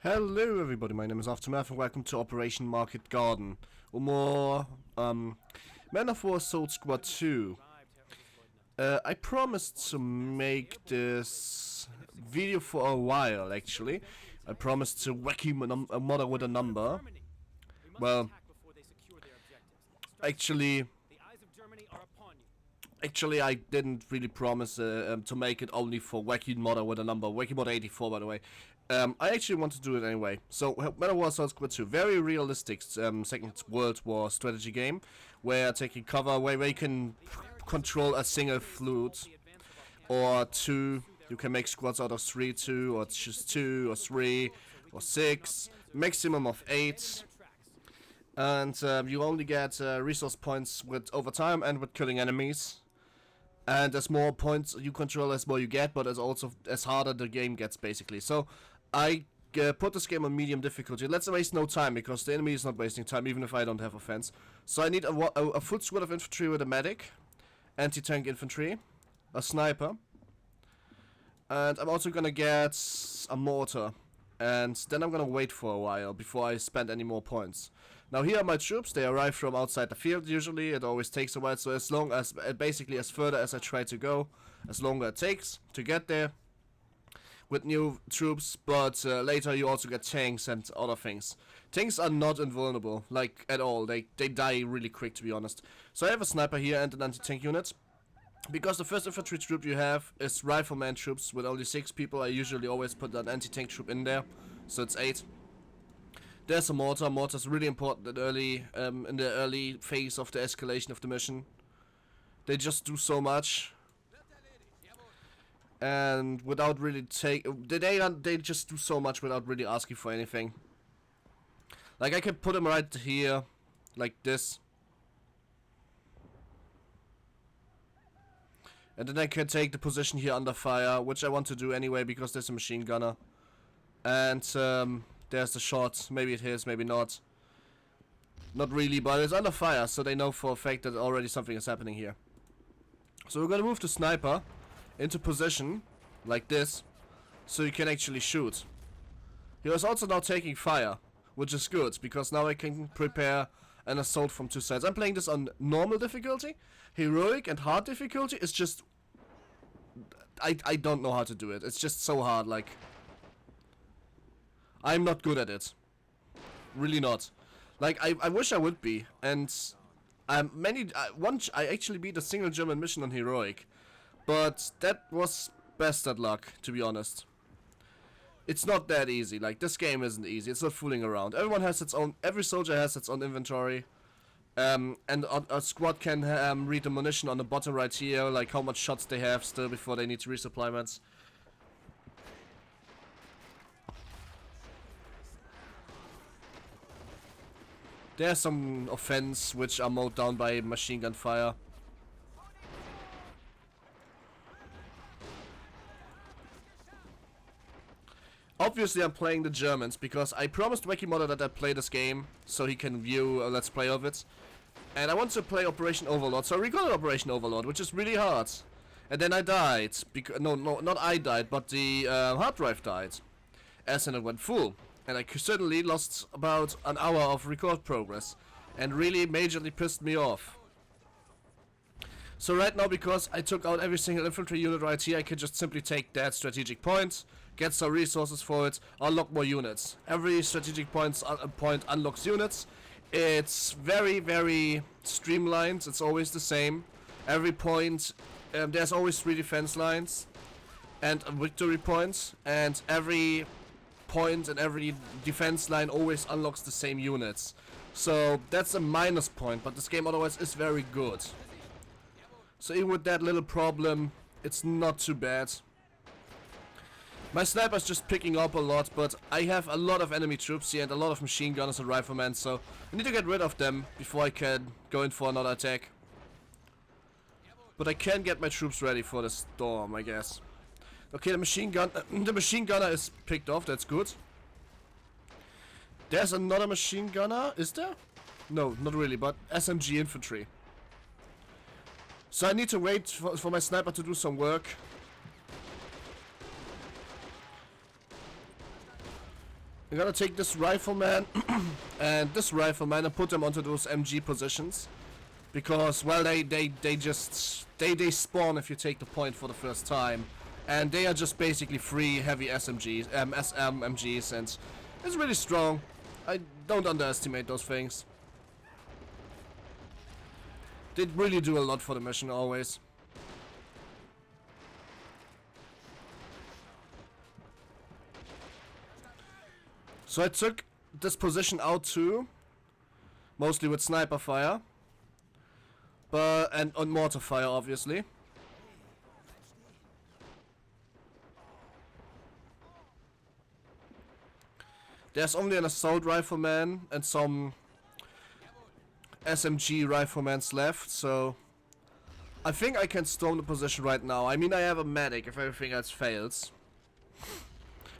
Hello everybody, my name is Aftermath and welcome to Operation Market Garden. Or more, Man of War Assault Squad 2. I promised to make this video for a while, actually. I promised to whack him a mother with a number. Well, actually, I didn't really promise to make it only for Wacky Modder with a number. Wacky Modder 84, by the way. I actually want to do it anyway. So, Man of War Assault Squad 2, very realistic Second World War strategy game, where taking cover, where you can control a single flute, or two. You can make squads out of 3, 2, or just 2, or 3, or 6, maximum of 8. And you only get resource points with over time and with killing enemies. And as more points you control, as more you get, but as harder the game gets, basically. So, I put this game on medium difficulty. Let's waste no time, because the enemy is not wasting time, even if I don't have offense. So I need a full squad of infantry with a medic, anti-tank infantry, a sniper, and I'm also gonna get a mortar. And then I'm gonna wait for a while before I spend any more points. Now here are my troops. They arrive from outside the field usually. It always takes a while, so as long as, basically as further as I try to go, as longer it takes to get there with new troops. But later you also get tanks and other things. Tanks are not invulnerable, like at all. They die really quick, to be honest. So I have a sniper here and an anti-tank unit. Because the first infantry troop you have is rifleman troops with only 6 people, I usually always put an anti-tank troop in there, so it's 8. There's a mortar. Mortar is really important in the early phase of the escalation of the mission. They just do so much, and without really they just do so much without really asking for anything. Like I can put them right here, like this. And then I can take the position here under fire, which I want to do anyway because there's a machine gunner. And there's the shot. Maybe it hits, maybe not. Not really, but it's under fire, so they know for a fact that already something is happening here. So we're gonna move the sniper into position, like this, so you can actually shoot. He was also now taking fire, which is good, because now I can prepare an assault from 2 sides. I'm playing this on normal difficulty. Heroic and hard difficulty is just... I don't know how to do it. It's just so hard, like... I'm not good at it. Really not. Like, I wish I would be. And... once I actually beat a single German mission on Heroic. But that was bastard luck, to be honest. It's not that easy. Like, this game isn't easy. It's not fooling around. Everyone has its own... Every soldier has its own inventory. And a squad can read the munition on the bottom right here. Like, how much shots they have still before they need resupplements. There's some offense which are mowed down by machine gun fire. Obviously I'm playing the Germans because I promised Wacky Modder that I'd play this game so he can view a let's play of it. And I want to play Operation Overlord, so I recorded Operation Overlord, which is really hard. And then I died, because no, not I died, but the hard drive died. As in it went full. And I certainly lost about an hour of record progress. And really majorly pissed me off. So right now, because I took out every single infantry unit right here, I can just simply take that strategic point, get some resources for it, unlock more units. Every strategic point unlocks units. It's very, very streamlined. It's always the same. Every point, there's always 3 defense lines and a victory point, and every point and every defense line always unlocks the same units. So that's a minus point, but this game otherwise is very good. So even with that little problem, it's not too bad. My sniper's just picking up a lot, but I have a lot of enemy troops here and a lot of machine gunners and riflemen, so I need to get rid of them before I can go in for another attack. But I can get my troops ready for the storm, I guess. Okay, the machine gunner is picked off, that's good. There's another machine gunner, is there? No, not really, but SMG infantry. So I need to wait for my sniper to do some work. I'm gonna take this rifleman and this rifleman and put them onto those MG positions. Because, well, they spawn if you take the point for the first time. And they are just basically free heavy SMGs, SMGs, and it's really strong. I don't underestimate those things. They really do a lot for the mission, always. So I took this position out too, mostly with sniper fire, and on mortar fire, obviously. There's only an assault rifleman and some SMG riflemans left, so I think I can storm the position right now. I mean, I have a medic if everything else fails.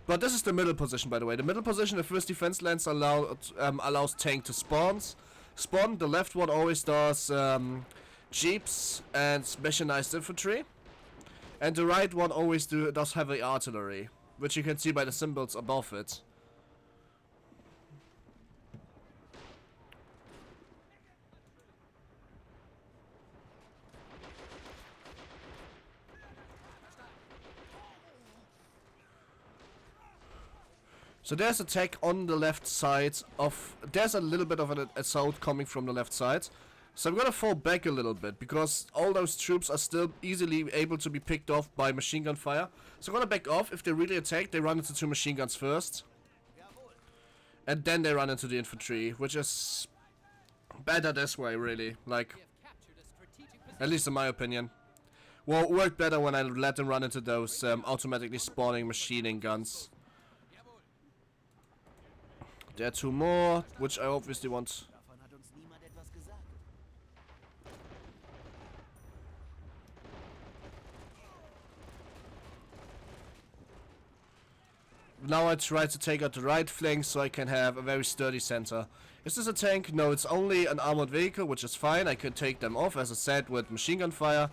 But this is the middle position, by the way. The middle position, the first defense lens allows tank to spawn. The left one always does jeeps and mechanized infantry. And the right one always does heavy artillery, which you can see by the symbols above it. So there's a tech on the left side of... There's a little bit of an assault coming from the left side. So I'm gonna fall back a little bit, because all those troops are still easily able to be picked off by machine gun fire. So I'm gonna back off. If they really attack, they run into 2 machine guns first. And then they run into the infantry, which is better this way, really. Like, at least in my opinion. Well, it worked better when I let them run into those automatically spawning machining guns. There are 2 more, which I obviously want. Now I try to take out the right flank so I can have a very sturdy center. Is this a tank? No, it's only an armored vehicle, which is fine. I could take them off, as I said, with machine gun fire.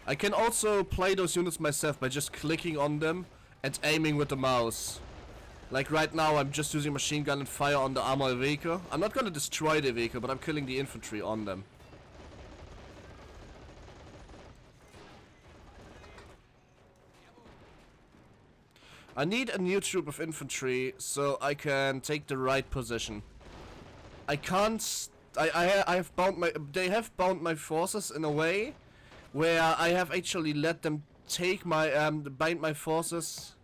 I can also play those units myself by just clicking on them and aiming with the mouse. Like right now I'm just using machine gun and fire on the armored vehicle. I'm not gonna destroy the vehicle, but I'm killing the infantry on them. I need a new troop of infantry so I can take the right position. I can't... I have bound my... They have bound my forces in a way where I have actually let them take my... bind my forces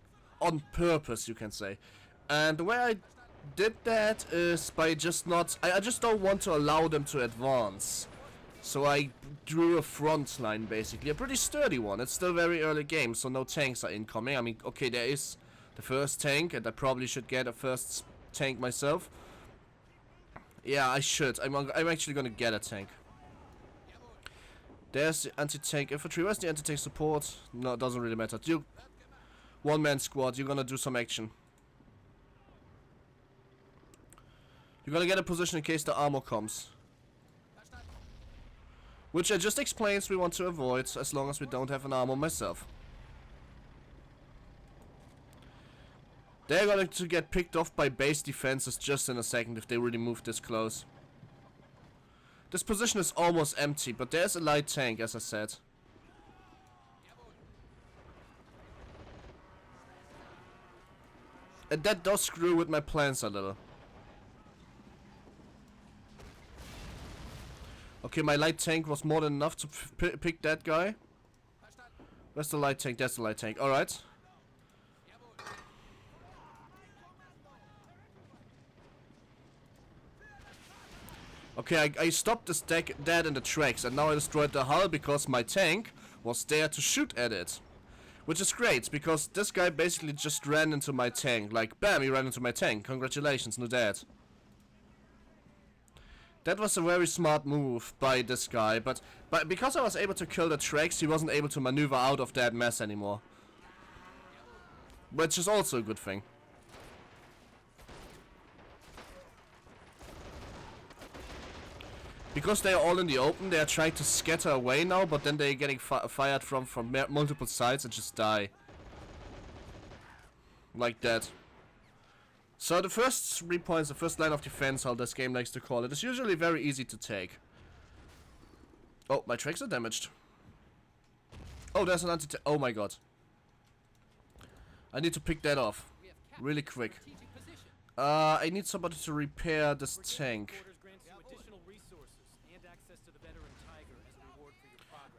on purpose, you can say. And the way I did that is by just not... I just don't want to allow them to advance. So I drew a front line, basically. A pretty sturdy one. It's still very early game, so no tanks are incoming. I mean, okay, there is the first tank, and I probably should get a first tank myself. Yeah, I should. I'm actually gonna get a tank. There's the anti-tank infantry. Where's the anti-tank support? No, it doesn't really matter. You... One-man squad, you're gonna do some action. You're gonna get a position in case the armor comes. Which I just explains we want to avoid, as long as we don't have an armor myself. They're going to get picked off by base defenses just in a second if they really move this close. This position is almost empty, but there's a light tank, as I said. And that does screw with my plans a little. Okay, my light tank was more than enough to pick that guy. Where's the light tank? That's the light tank. Alright. Okay, I stopped this deck dead in the tracks, and now I destroyed the hull because my tank was there to shoot at it. Which is great, because this guy basically just ran into my tank. Like, bam, he ran into my tank. Congratulations, no dad. That was a very smart move by this guy, but because I was able to kill the tracks, he wasn't able to maneuver out of that mess anymore. Which is also a good thing. Because they are all in the open, they are trying to scatter away now, but then they're getting fired from multiple sides and just die. Like that. So the first 3 points, the first line of defense, how this game likes to call it, is usually very easy to take. Oh, my tracks are damaged. Oh, there's an anti-tank. Oh my god. I need to pick that off. Really quick. I need somebody to repair this tank.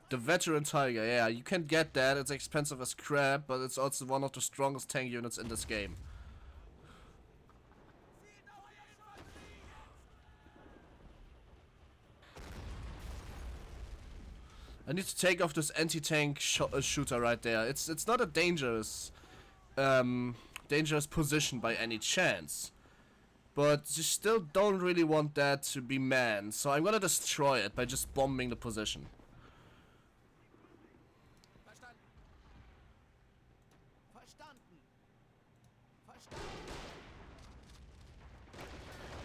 The veteran tiger, yeah, you can get that. It's expensive as crap, but it's also one of the strongest tank units in this game. I need to take off this anti-tank shooter right there. It's not a dangerous position by any chance, but you still don't really want that to be manned. So I'm gonna destroy it by just bombing the position.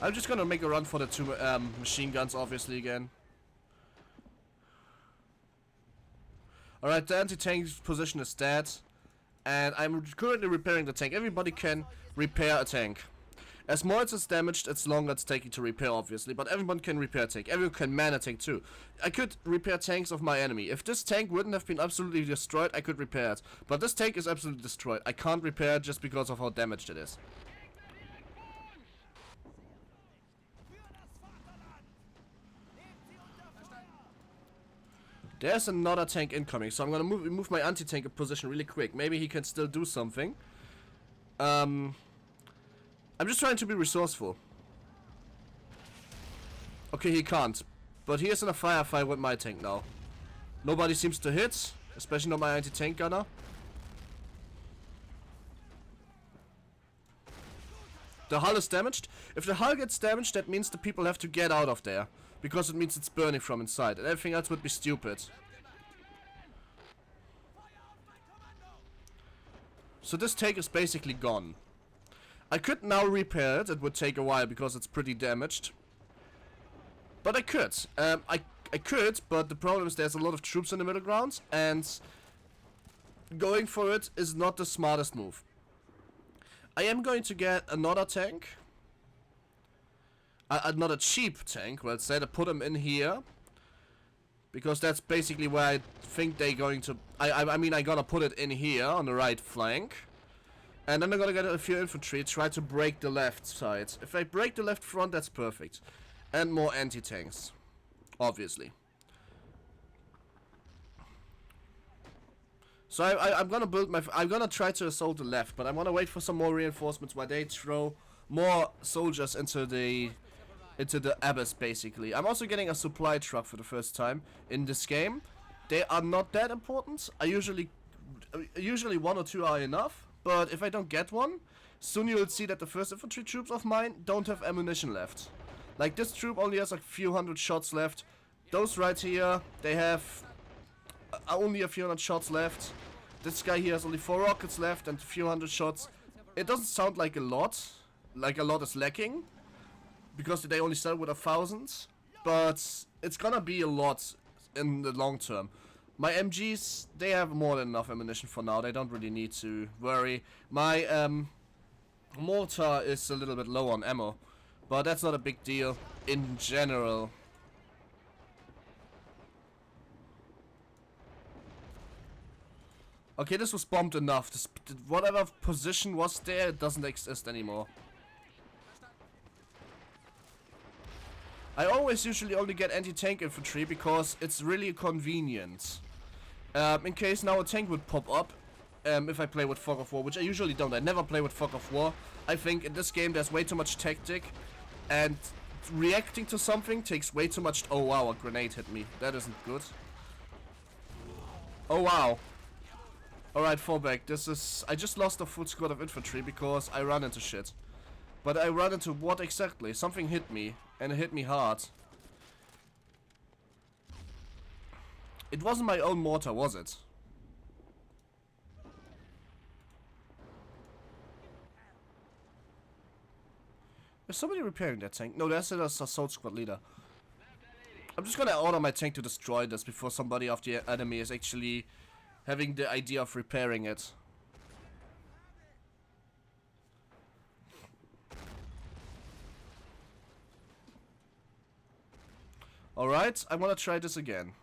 I'm just gonna make a run for the 2 machine guns, obviously, again. Alright, the anti-tank position is dead. And I'm currently repairing the tank. Everybody can repair a tank. As more it's damaged, it's longer it's taking to repair, obviously. But everyone can repair a tank. Everyone can man a tank too. I could repair tanks of my enemy. If this tank wouldn't have been absolutely destroyed, I could repair it. But this tank is absolutely destroyed. I can't repair it just because of how damaged it is. There's another tank incoming, so I'm gonna move my anti-tank in position really quick. Maybe he can still do something. I'm just trying to be resourceful. Okay, he can't. But he is in a firefight with my tank now. Nobody seems to hit, especially not my anti-tank gunner. The hull is damaged. If the hull gets damaged, that means the people have to get out of there. Because it means it's burning from inside. And everything else would be stupid. So this tank is basically gone. I could now repair it. It would take a while because it's pretty damaged. But I could. I could, but the problem is there's a lot of troops in the middle ground. And going for it is not the smartest move. I am going to get another tank. Not a cheap tank, let's say, to put them in here. Because that's basically where I think they're going to... I mean, I'm gonna put it in here, on the right flank. And then I'm gonna get a few infantry, try to break the left side. If I break the left front, that's perfect. And more anti-tanks. Obviously. So I'm gonna build my... I'm gonna try to assault the left, but I'm gonna wait for some more reinforcements where they throw more soldiers into the abyss, basically. I'm also getting a supply truck for the first time in this game. They are not that important. Usually 1 or 2 are enough, but if I don't get one, soon you'll see that the first infantry troops of mine don't have ammunition left. Like, this troop only has a few hundred shots left. Those right here, they have only a few hundred shots left. This guy here has only 4 rockets left and a few hundred shots. It doesn't sound like a lot. Like a lot is lacking. Because they only start with 1,000. But it's gonna be a lot in the long term. My MGs, they have more than enough ammunition for now. They don't really need to worry. My mortar is a little bit low on ammo. But that's not a big deal in general. Okay, this was bombed enough. Whatever position was there, it doesn't exist anymore. I always usually only get anti-tank infantry because it's really convenient. In case now a tank would pop up, if I play with Fog of War, which I usually don't. I never play with Fog of War. I think in this game there's way too much tactic, and reacting to something takes way too much... Oh wow, a grenade hit me. That isn't good. Oh wow. Alright, fall back. This is... I just lost a full squad of infantry because I ran into shit. But I ran into what exactly? Something hit me. And it hit me hard. It wasn't my own mortar, was it? Is somebody repairing that tank? No, that's an assault squad leader. just gonna order my tank to destroy this before somebody of the enemy is actually having the idea of repairing it. Alright, I wanna try this again.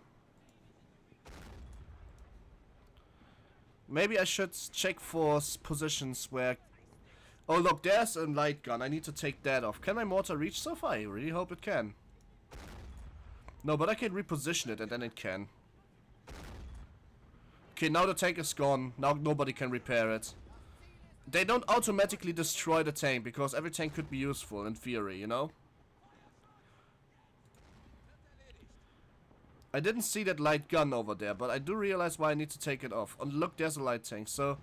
Maybe I should check for positions where... Oh look, there's a light gun. I need to take that off. Can my mortar reach so far? I really hope it can. No, but I can reposition it and then it can. Okay, now the tank is gone. Now nobody can repair it. They don't automatically destroy the tank because every tank could be useful in theory, you know? I didn't see that light gun over there, but I do realize why I need to take it off. And look, there's a light tank, so...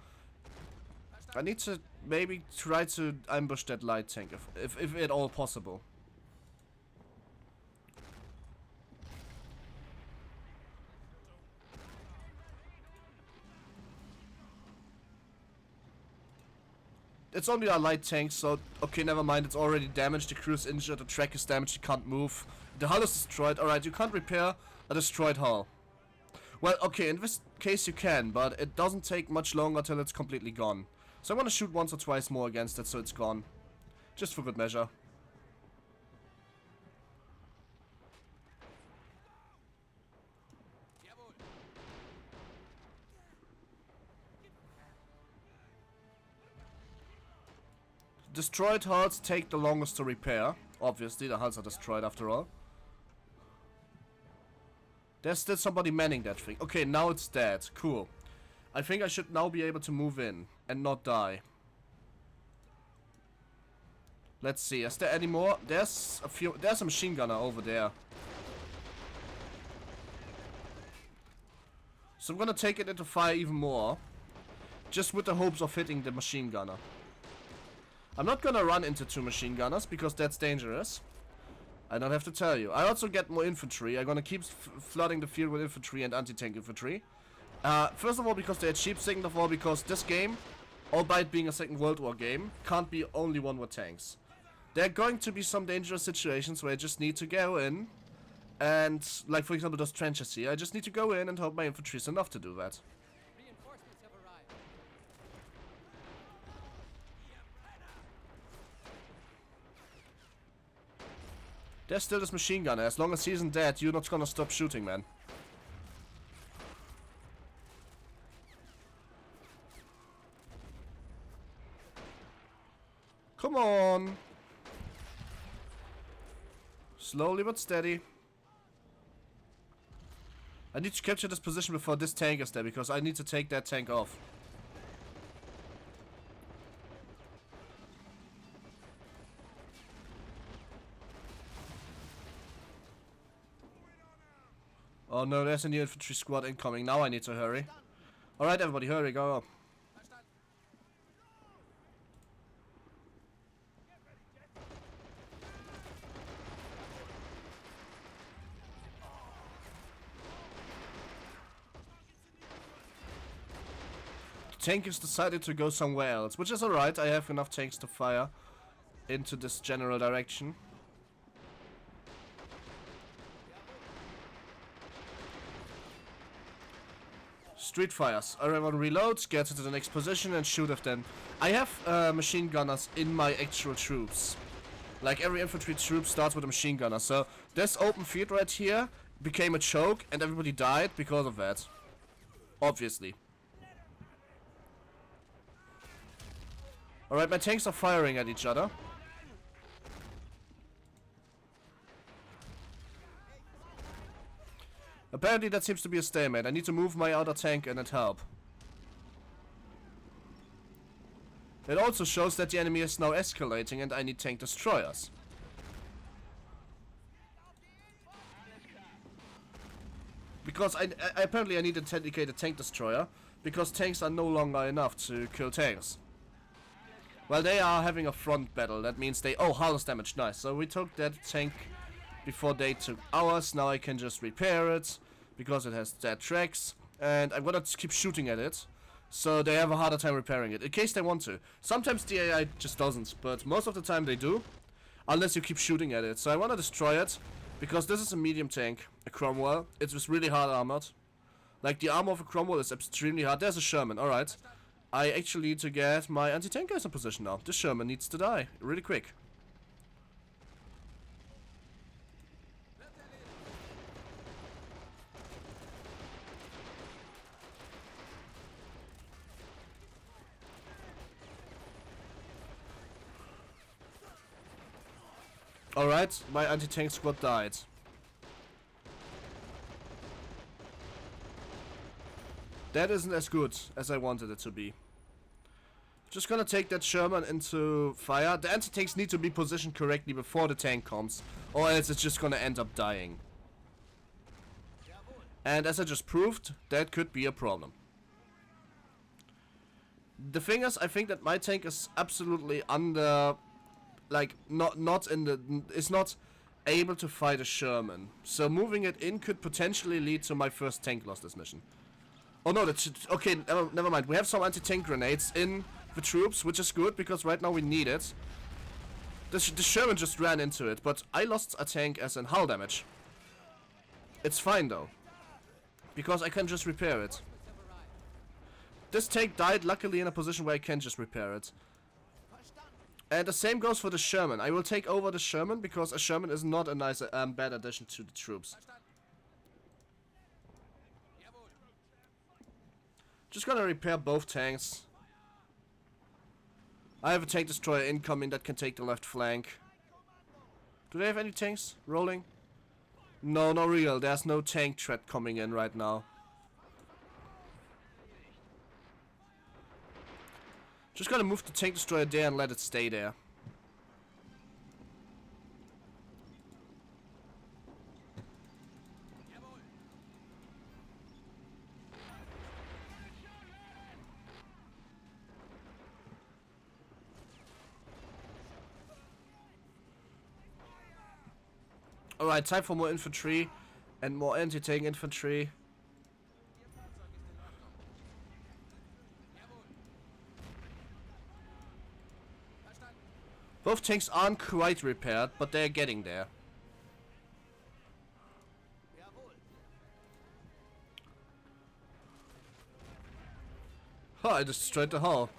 I need to maybe try to ambush that light tank, if at all possible. It's only a light tank, so... Okay, never mind, it's already damaged, the crew is injured, the track is damaged, you can't move. The hull is destroyed, alright, you can't repair a destroyed hull. Well, okay, in this case you can, but it doesn't take much longer till it's completely gone. So I want to shoot once or twice more against it so it's gone. Just for good measure. Destroyed hulls take the longest to repair. Obviously, the hulls are destroyed after all. There's still somebody manning that thing. Okay, now it's dead. Cool. I think I should now be able to move in and not die. Let's see. Is there any more? There's a few. There's a machine gunner over there. So I'm gonna take it into fire even more. Just with the hopes of hitting the machine gunner. I'm not gonna run into two machine gunners because that's dangerous. I don't have to tell you. I also get more infantry. I'm gonna keep flooding the field with infantry and anti-tank infantry. First of all, because they're cheap. Second of all, because this game, albeit being a Second World War game, can't be only won with tanks. There are going to be some dangerous situations where I just need to go in and, like for example those trenches here, I just need to go in and hope my infantry is enough to do that. There's still this machine gunner. As long as he isn't dead, you're not gonna stop shooting, man. Come on. Slowly but steady. I need to capture this position before this tank is there, because I need to take that tank off. Oh no, there's a new infantry squad incoming. Now I need to hurry. Alright everybody, hurry, go. The tank has decided to go somewhere else, which is alright. I have enough tanks to fire into this general direction. Street fires. Everyone reloads, get to the next position and shoot at them. I have machine gunners in my actual troops. Like every infantry troop starts with a machine gunner. So this open field right here became a choke and everybody died because of that. Obviously. Alright, my tanks are firing at each other. Apparently that seems to be a stalemate. I need to move my other tank and it help. It also shows that the enemy is now escalating and I need tank destroyers. Because apparently I need a dedicated tank destroyer, because tanks are no longer enough to kill tanks. Well, they are having a front battle. That means they... Oh, hull is damaged. Nice. So we took that tank before they took ours. Now I can just repair it because it has dead tracks. And I'm gonna keep shooting at it so they have a harder time repairing it in case they want to. Sometimes the AI just doesn't, but most of the time they do, unless you keep shooting at it. So I want to destroy it Because this is a medium tank, a Cromwell. It was really hard armored. Like, the armor of a Cromwell is extremely hard. There's a Sherman, alright. I actually need to get my anti-tank guys in position now. This Sherman needs to die, really quick. Alright, my anti-tank squad died. That isn't as good as I wanted it to be. Just gonna take that Sherman into fire. The anti-tanks need to be positioned correctly before the tank comes, or else it's just gonna end up dying. And as I just proved, that could be a problem. The thing is, I think that my tank is absolutely under... Like, it's not able to fight a Sherman. So moving it in could potentially lead to my first tank loss this mission. Oh no, that should... Okay, never mind. We have some anti-tank grenades in the troops, which is good, because right now we need it. The Sherman just ran into it, but I lost a tank as in hull damage. It's fine though, because I can just repair it. This tank died luckily in a position where I can just repair it. And the same goes for the Sherman. I will take over the Sherman because a Sherman is not a nice, bad addition to the troops. Just gonna repair both tanks. I have a tank destroyer incoming that can take the left flank. Do they have any tanks rolling? No, not real. There's no tank threat coming in right now. Just gonna move the tank destroyer there and let it stay there. Alright, time for more infantry and more anti-tank infantry. Both tanks aren't quite repaired, but they're getting there. Oh, I destroyed the hull.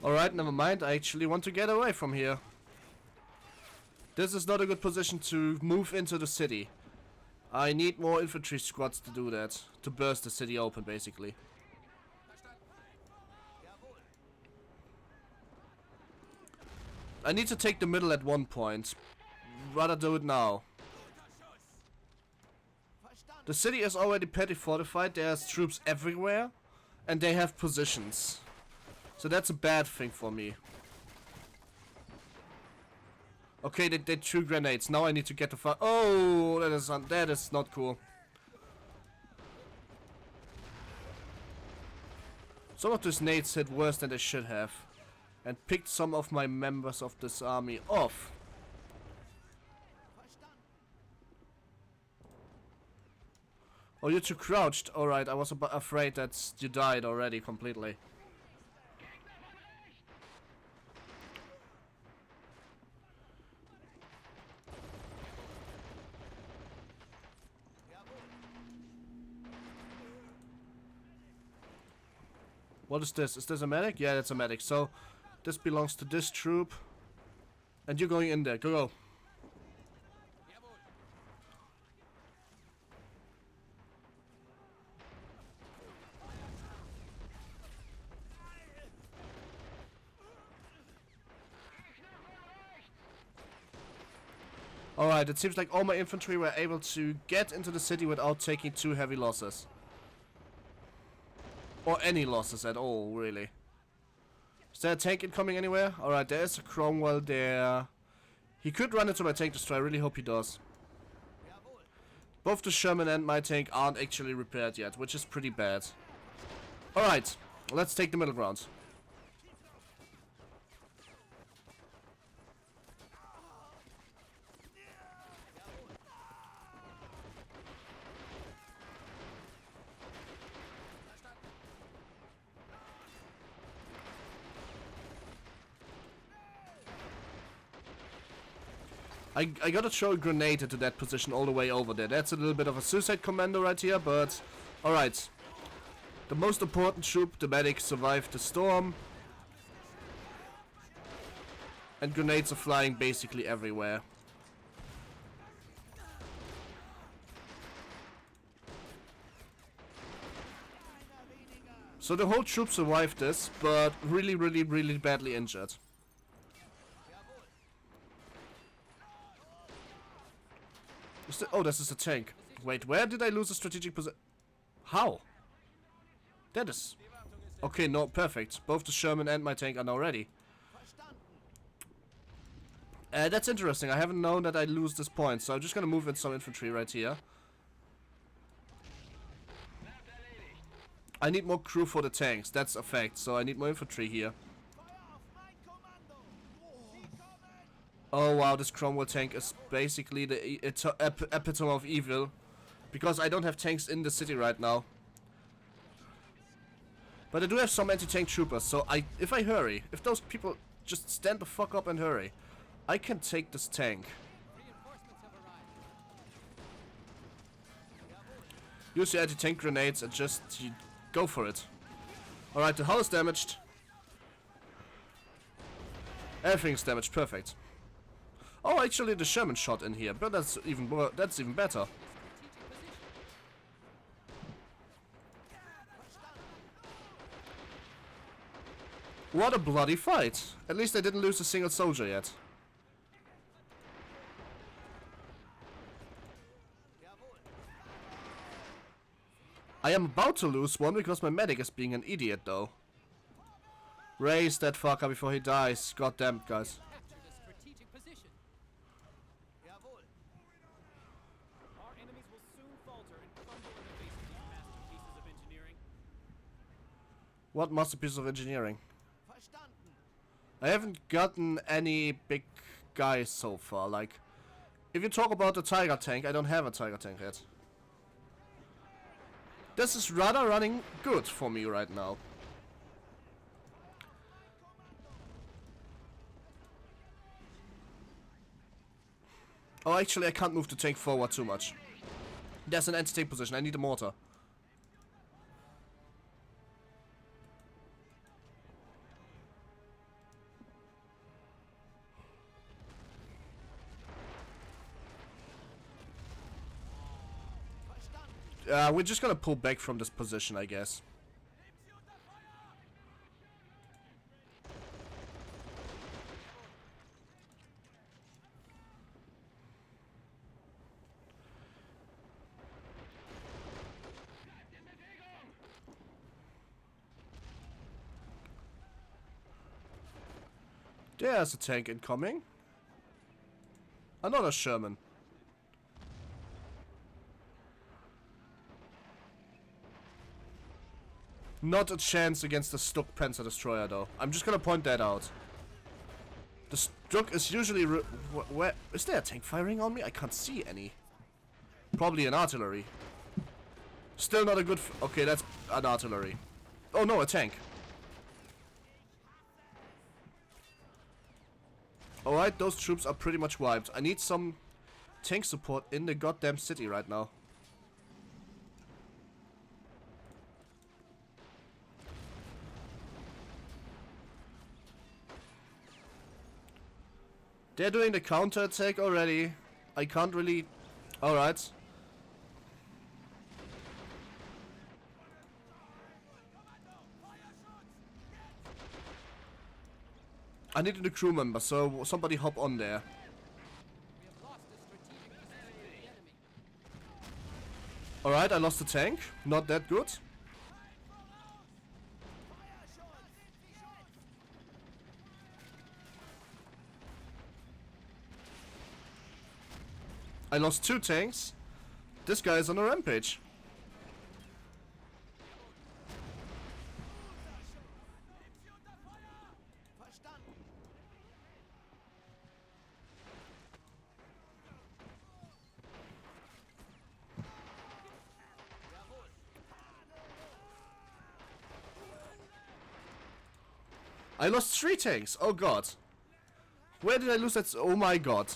Alright, never mind. I actually want to get away from here. This is not a good position to move into the city. I need more infantry squads to do that. To burst the city open, basically. I need to take the middle at one point. Rather do it now. The city is already pretty fortified. There's troops everywhere. And they have positions. So that's a bad thing for me. Okay, they threw grenades. Now I need to get the fire. Oh, that is not cool. Some of these nades hit worse than they should have. And picked some of my members of this army off. Oh, you're too crouched. Alright, I was afraid that you died already completely. What is this? Is this a medic? Yeah, that's a medic. So, this belongs to this troop. And you're going in there. Go, go. Alright, it seems like all my infantry were able to get into the city without taking too heavy losses. Or any losses at all, really. Is there a tank incoming anywhere? Alright, there is a Cromwell there. He could run into my tank destroyer, I really hope he does. Both the Sherman and my tank aren't actually repaired yet, which is pretty bad. Alright, let's take the middle ground. I gotta throw a grenade into that position all the way over there. That's a little bit of a suicide commando right here, but alright. The most important troop, the medic, survived the storm. And grenades are flying basically everywhere. So the whole troop survived this, but really badly injured. Oh, this is a tank. Wait, where did I lose a strategic position? How? That is... Okay, no, perfect. Both the Sherman and my tank are now ready. That's interesting. I haven't known that I lose this point, so I'm just gonna move in some infantry right here. I need more crew for the tanks, that's a fact, so I need more infantry here. Oh wow, this Cromwell tank is basically the epitome of evil. Because I don't have tanks in the city right now. But I do have some anti-tank troopers, so if I hurry, if those people just stand the fuck up and hurry, I can take this tank. Use your anti-tank grenades and just go for it. Alright, the hull is damaged. Everything's damaged, perfect. Oh, actually the Sherman shot in here, but that's even better. What a bloody fight! At least I didn't lose a single soldier yet. I am about to lose one because my medic is being an idiot though. Raise that fucker before he dies. God damn it, guys. What masterpiece of engineering? I haven't gotten any big guys so far. Like, if you talk about the Tiger tank, I don't have a Tiger tank yet. This is rather running good for me right now. Oh, actually, I can't move the tank forward too much. There's an anti-tank position. I need a mortar. We're just gonna pull back from this position, I guess. There's a tank incoming. Another Sherman. Not a chance against the Stuck Panzer Destroyer, though. I'm just gonna point that out. The Stuck is usually... where is there a tank firing on me? I can't see any. Probably an artillery. Still not a good... okay, that's an artillery. Oh no, a tank. Alright, those troops are pretty much wiped. I need some tank support in the goddamn city right now. They're doing the counter-attack already. I can't really... Alright. I needed a crew member, so somebody hop on there. Alright, I lost the tank. Not that good. I lost 2 tanks. This guy is on a rampage. I lost 3 tanks. Oh god. Where did I lose that? Oh my god.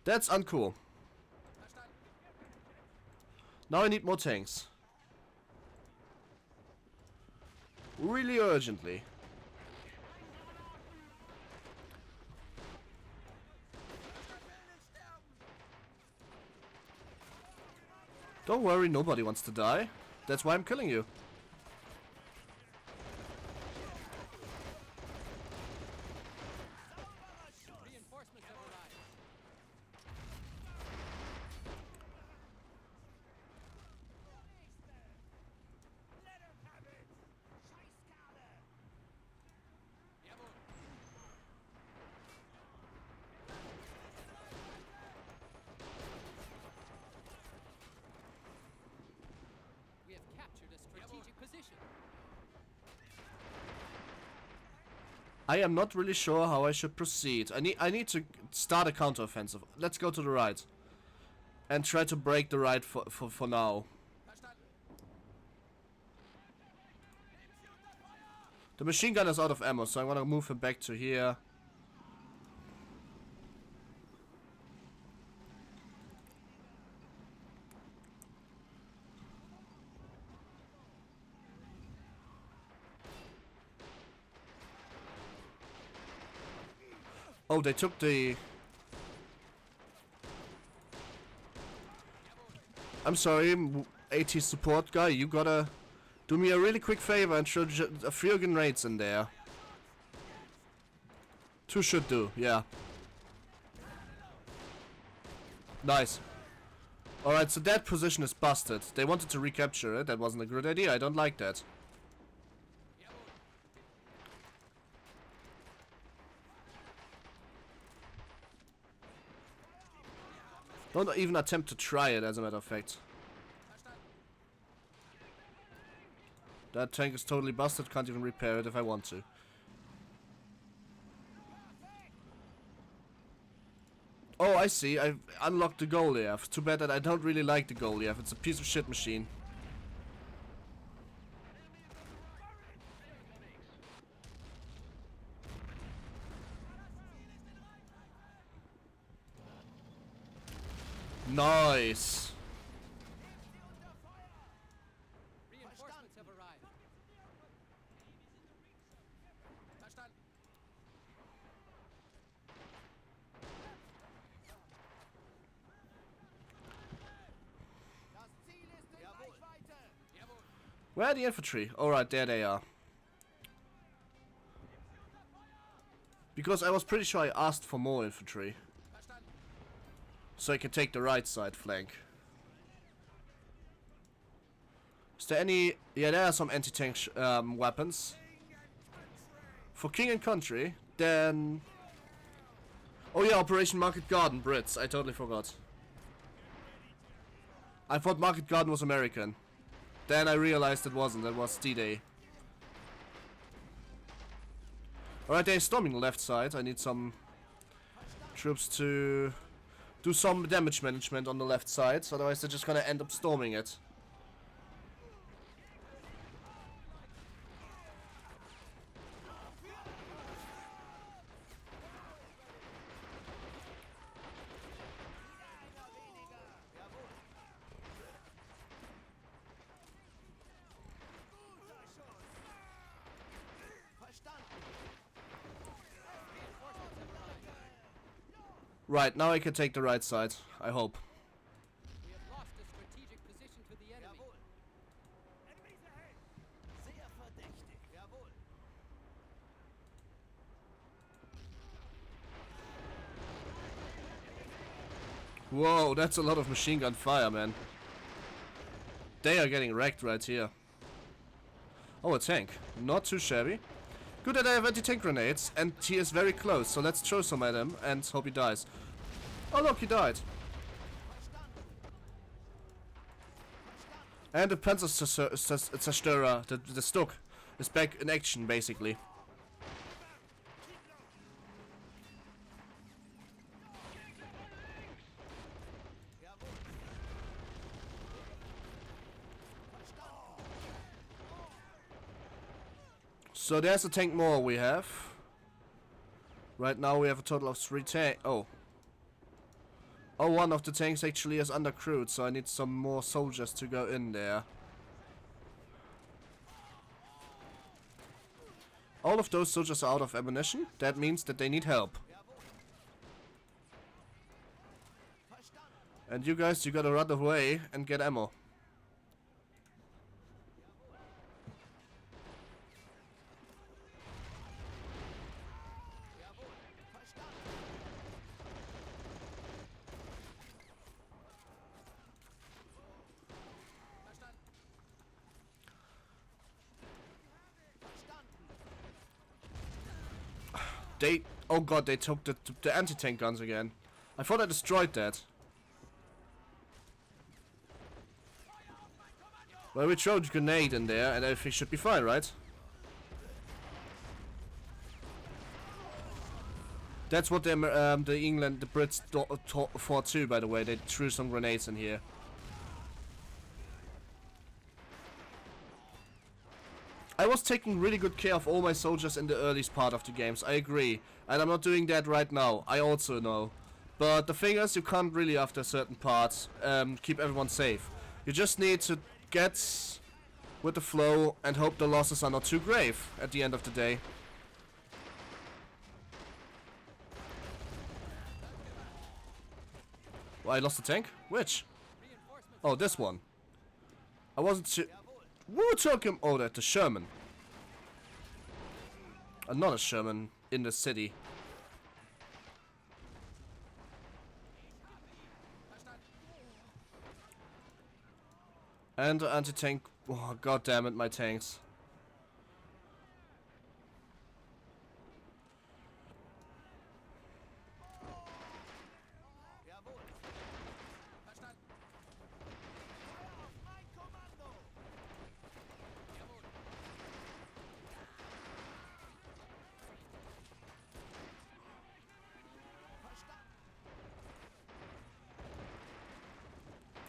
That's uncool. Now I need more tanks. Really urgently. Don't worry, nobody wants to die. That's why I'm killing you. I am not really sure how I should proceed. I need to start a counteroffensive. Let's go to the right. And try to break the right for now. The machine gun is out of ammo, so I want to move him back to here. Oh, they took the... I'm sorry, AT support guy, you gotta do me a really quick favor and shoot a few grenades in there. 2 should do, yeah. Nice. Alright, so that position is busted. They wanted to recapture it, that wasn't a good idea, I don't like that. Don't even attempt to try it, as a matter of fact. That tank is totally busted, can't even repair it if I want to. Oh, I see, I've unlocked the Goliath. Too bad that I don't really like the Goliath, it's a piece of shit machine. Nice. Reinforcements have arrived. Verstanden. Das Ziel ist in Reichweite. Jawohl. Where are the infantry? Alright, there they are. Because I was pretty sure I asked for more infantry. So I can take the right side flank. Is there any... Yeah, there are some anti-tank weapons. For King and Country, then... Oh yeah, Operation Market Garden, Brits. I totally forgot. I thought Market Garden was American. Then I realized it wasn't. That was D-Day. Alright, they're storming the left side. I need some troops to do some damage management on the left side. So otherwise they're just gonna end up storming it. Right, now I can take the right side, I hope. We have lost a strategic position to the enemy. Jawohl. Enemies ahead. Sehr verdächtig. Jawohl. Whoa, that's a lot of machine gun fire, man. They are getting wrecked right here. Oh, a tank. Not too shabby. Good that I have anti-tank grenades, and he is very close, so let's throw some at him and hope he dies. Oh look, he died. And the Panzerzerstörer, the Stuck, is back in action, basically. So there's a tank more we have. Right now we have a total of 3 tank. Oh. Oh, one of the tanks actually is undercrewed, so I need some more soldiers to go in there. All of those soldiers are out of ammunition. That means that they need help. And you guys, you gotta run away and get ammo. They... Oh god, they took the anti-tank guns again. I thought I destroyed that. Well, we throw a grenade in there and everything should be fine, right? That's what the England, the Brits fought too, by the way. They threw some grenades in here. I was taking really good care of all my soldiers in the earliest part of the games, I agree. And I'm not doing that right now, I also know. But the thing is, you can't really, after certain parts, keep everyone safe. You just need to get with the flow and hope the losses are not too grave at the end of the day. Well, I lost the tank? Which? Oh, this one. I wasn't sure. Who took him? Oh, that's a Sherman. Another Sherman in the city. And anti-tank. Oh, god damn it, my tanks.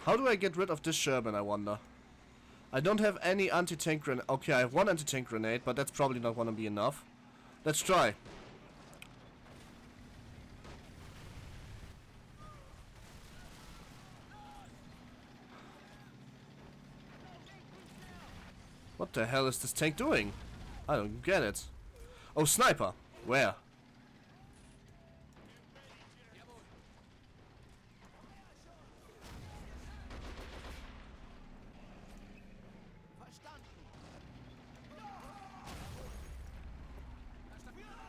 How do I get rid of this Sherman, I wonder? I don't have any anti-tank grenade. Okay, I have one anti-tank grenade, but that's probably not gonna be enough. Let's try. What the hell is this tank doing? I don't get it. Oh, sniper! Where?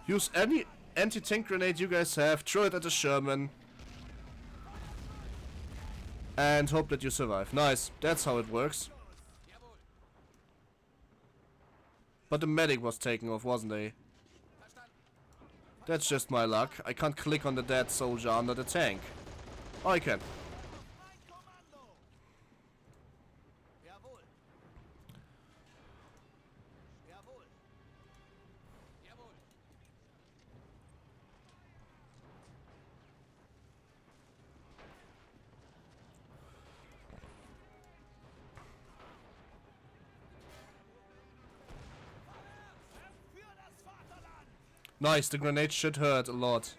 Use any anti-tank grenade you guys have, throw it at the Sherman. And hope that you survive. Nice, that's how it works. But the medic was taken off, wasn't he? That's just my luck. I can't click on the dead soldier under the tank. Oh, I can. Nice, the grenade should hurt a lot.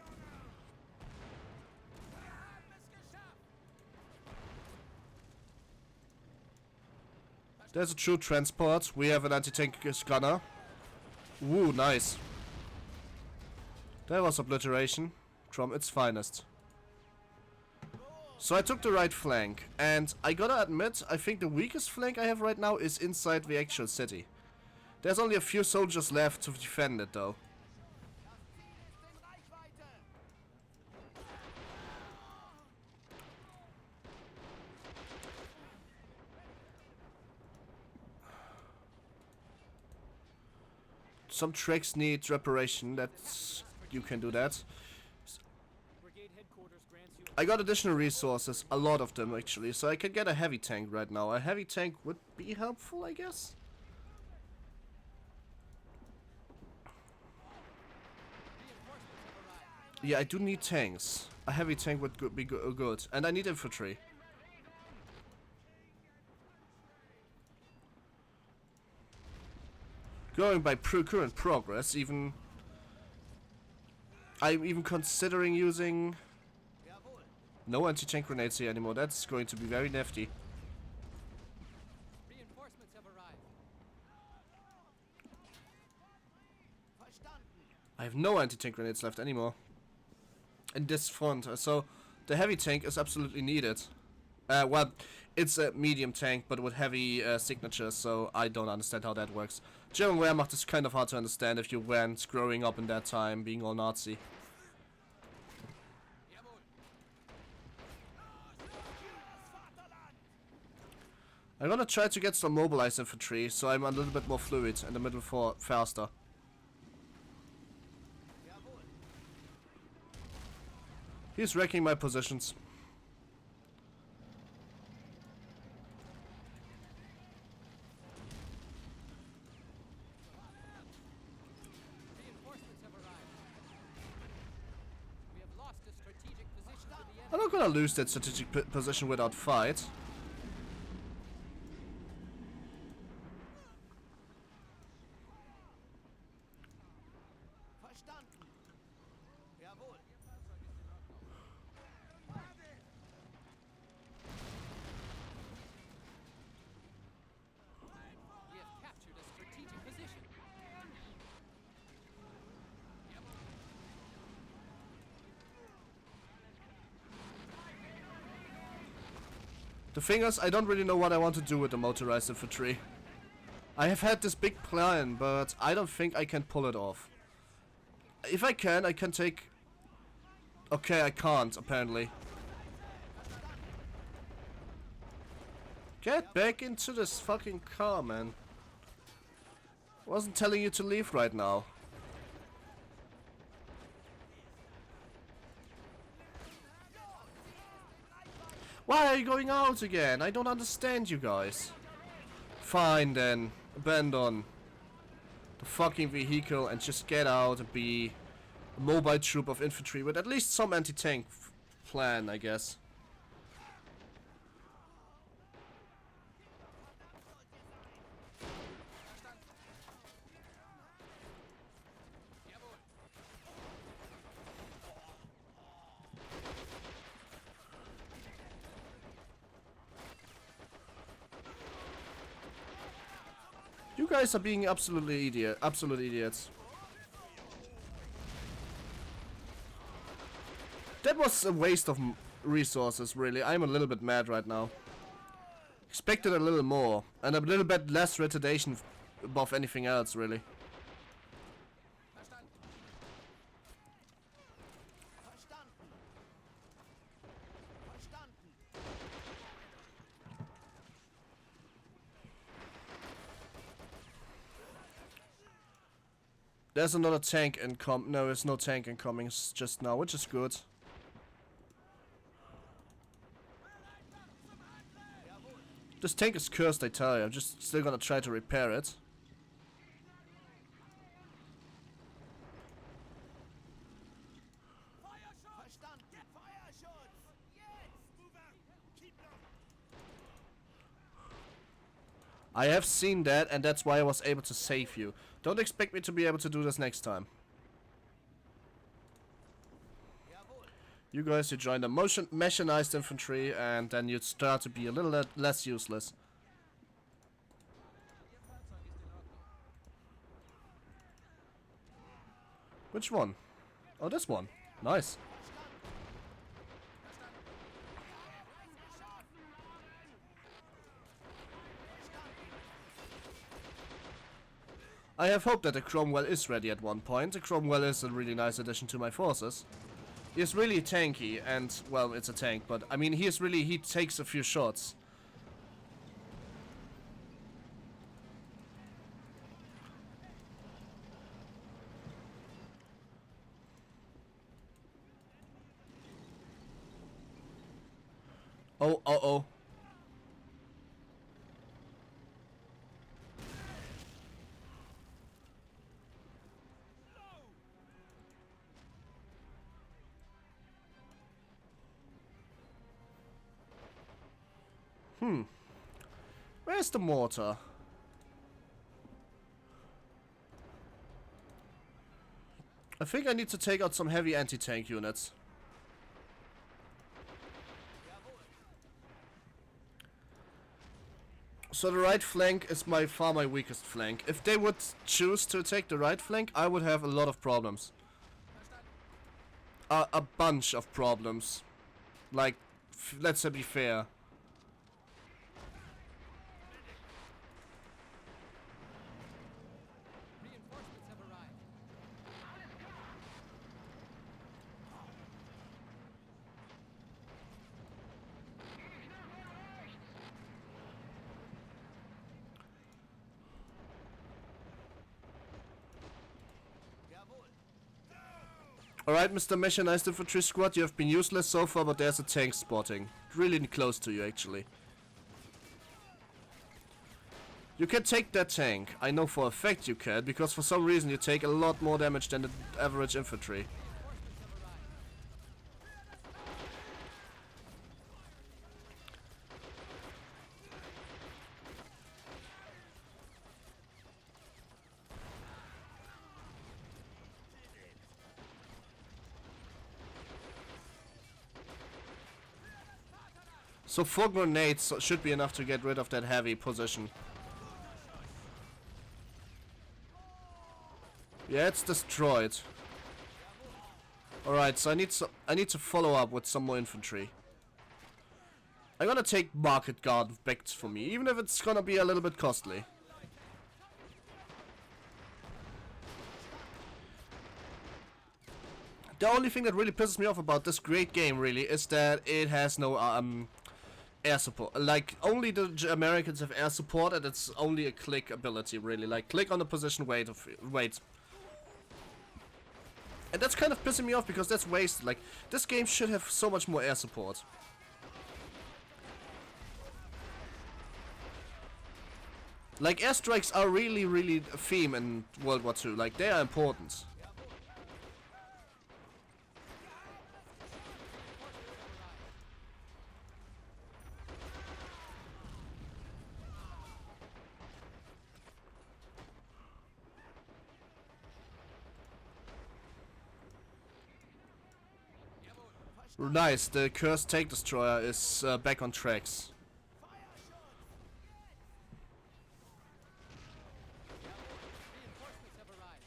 There's a true transport. We have an anti-tank gunner. Woo, nice. That was obliteration from its finest. So I took the right flank, and I gotta admit, I think the weakest flank I have right now is inside the actual city. There's only a few soldiers left to defend it though. Some tracks need reparation, that's... you can do that. I got additional resources, a lot of them actually, so I can get a heavy tank right now. A heavy tank would be helpful, I guess? Yeah, I do need tanks. A heavy tank would be good. And I need infantry. Going by current progress, even I'm even considering using Jawohl. no anti-tank grenades here anymore. That's going to be very nifty. Reinforcements have arrived. Verstanden. I have no anti-tank grenades left anymore in this front, so the heavy tank is absolutely needed. Well, it's a medium tank, but with heavy signatures, so I don't understand how that works. German Wehrmacht is kind of hard to understand if you weren't growing up in that time, being all Nazi. Jawohl. I'm gonna try to get some mobilized infantry, so I'm a little bit more fluid in the middle for faster. Jawohl. He's wrecking my positions. Reinforcements have arrived. We have lost a strategic position to the enemy. I'm not gonna lose that strategic position without fight. Verstanden. Jawohl. We have captured a strategic position. The thing is, I don't really know what I want to do with the motorized infantry. I have had this big plan, but I don't think I can pull it off. If I can take... Okay, I can't, apparently. Get back into this fucking car, man. Wasn't telling you to leave right now. Why are you going out again? I don't understand you guys. Fine then. Abandon the fucking vehicle and just get out and be a mobile troop of infantry with at least some anti-tank plan, I guess. You guys are being absolute idiots. That was a waste of resources, really. I'm a little bit mad right now. Expected a little more, and a little bit less retardation above anything else, really. Verstanden. Verstanden. Verstanden. There's another tank incoming. No, there's no tank incoming just now, which is good. This tank is cursed, I tell you. I'm just still gonna try to repair it. Verstanden. Feuerschutz. Jetzt. Move out. Keep low. I have seen that, and that's why I was able to save you. Don't expect me to be able to do this next time. Jawohl. You guys, you join the mechanized infantry, and then you start to be a little less useless. Which one? Oh, this one. Nice. I have hoped that the Cromwell is ready at one point. The Cromwell is a really nice addition to my forces. He's really tanky, and, well, it's a tank, but, I mean, he takes a few shots. Oh, uh-oh. Where's the mortar? I think I need to take out some heavy anti-tank units. So the right flank is by far my weakest flank. If they would choose to take the right flank, I would have a lot of problems. A bunch of problems. Like, let's be fair. Reinforcements have arrived. Alright, Mr. Mechanized Infantry Squad, you have been useless so far, but there's a tank spotting. Really close to you, actually. You can take that tank. I know for a fact you can, because for some reason you take a lot more damage than the average infantry. So 4 grenades should be enough to get rid of that heavy position. Yeah, it's destroyed. Alright, so I need to follow up with some more infantry. I'm gonna take Market Guard back for me, even if it's gonna be a little bit costly. The only thing that really pisses me off about this great game, really, is that it has no air support. Like, only the Americans have air support, and it's only a click ability, really. Like, click on the position, wait. And that's kind of pissing me off, because that's wasted. Like, this game should have so much more air support. Like, airstrikes are really a theme in World War II. Like, they are important. Nice, the cursed tank destroyer is back on tracks. Reinforcements have arrived.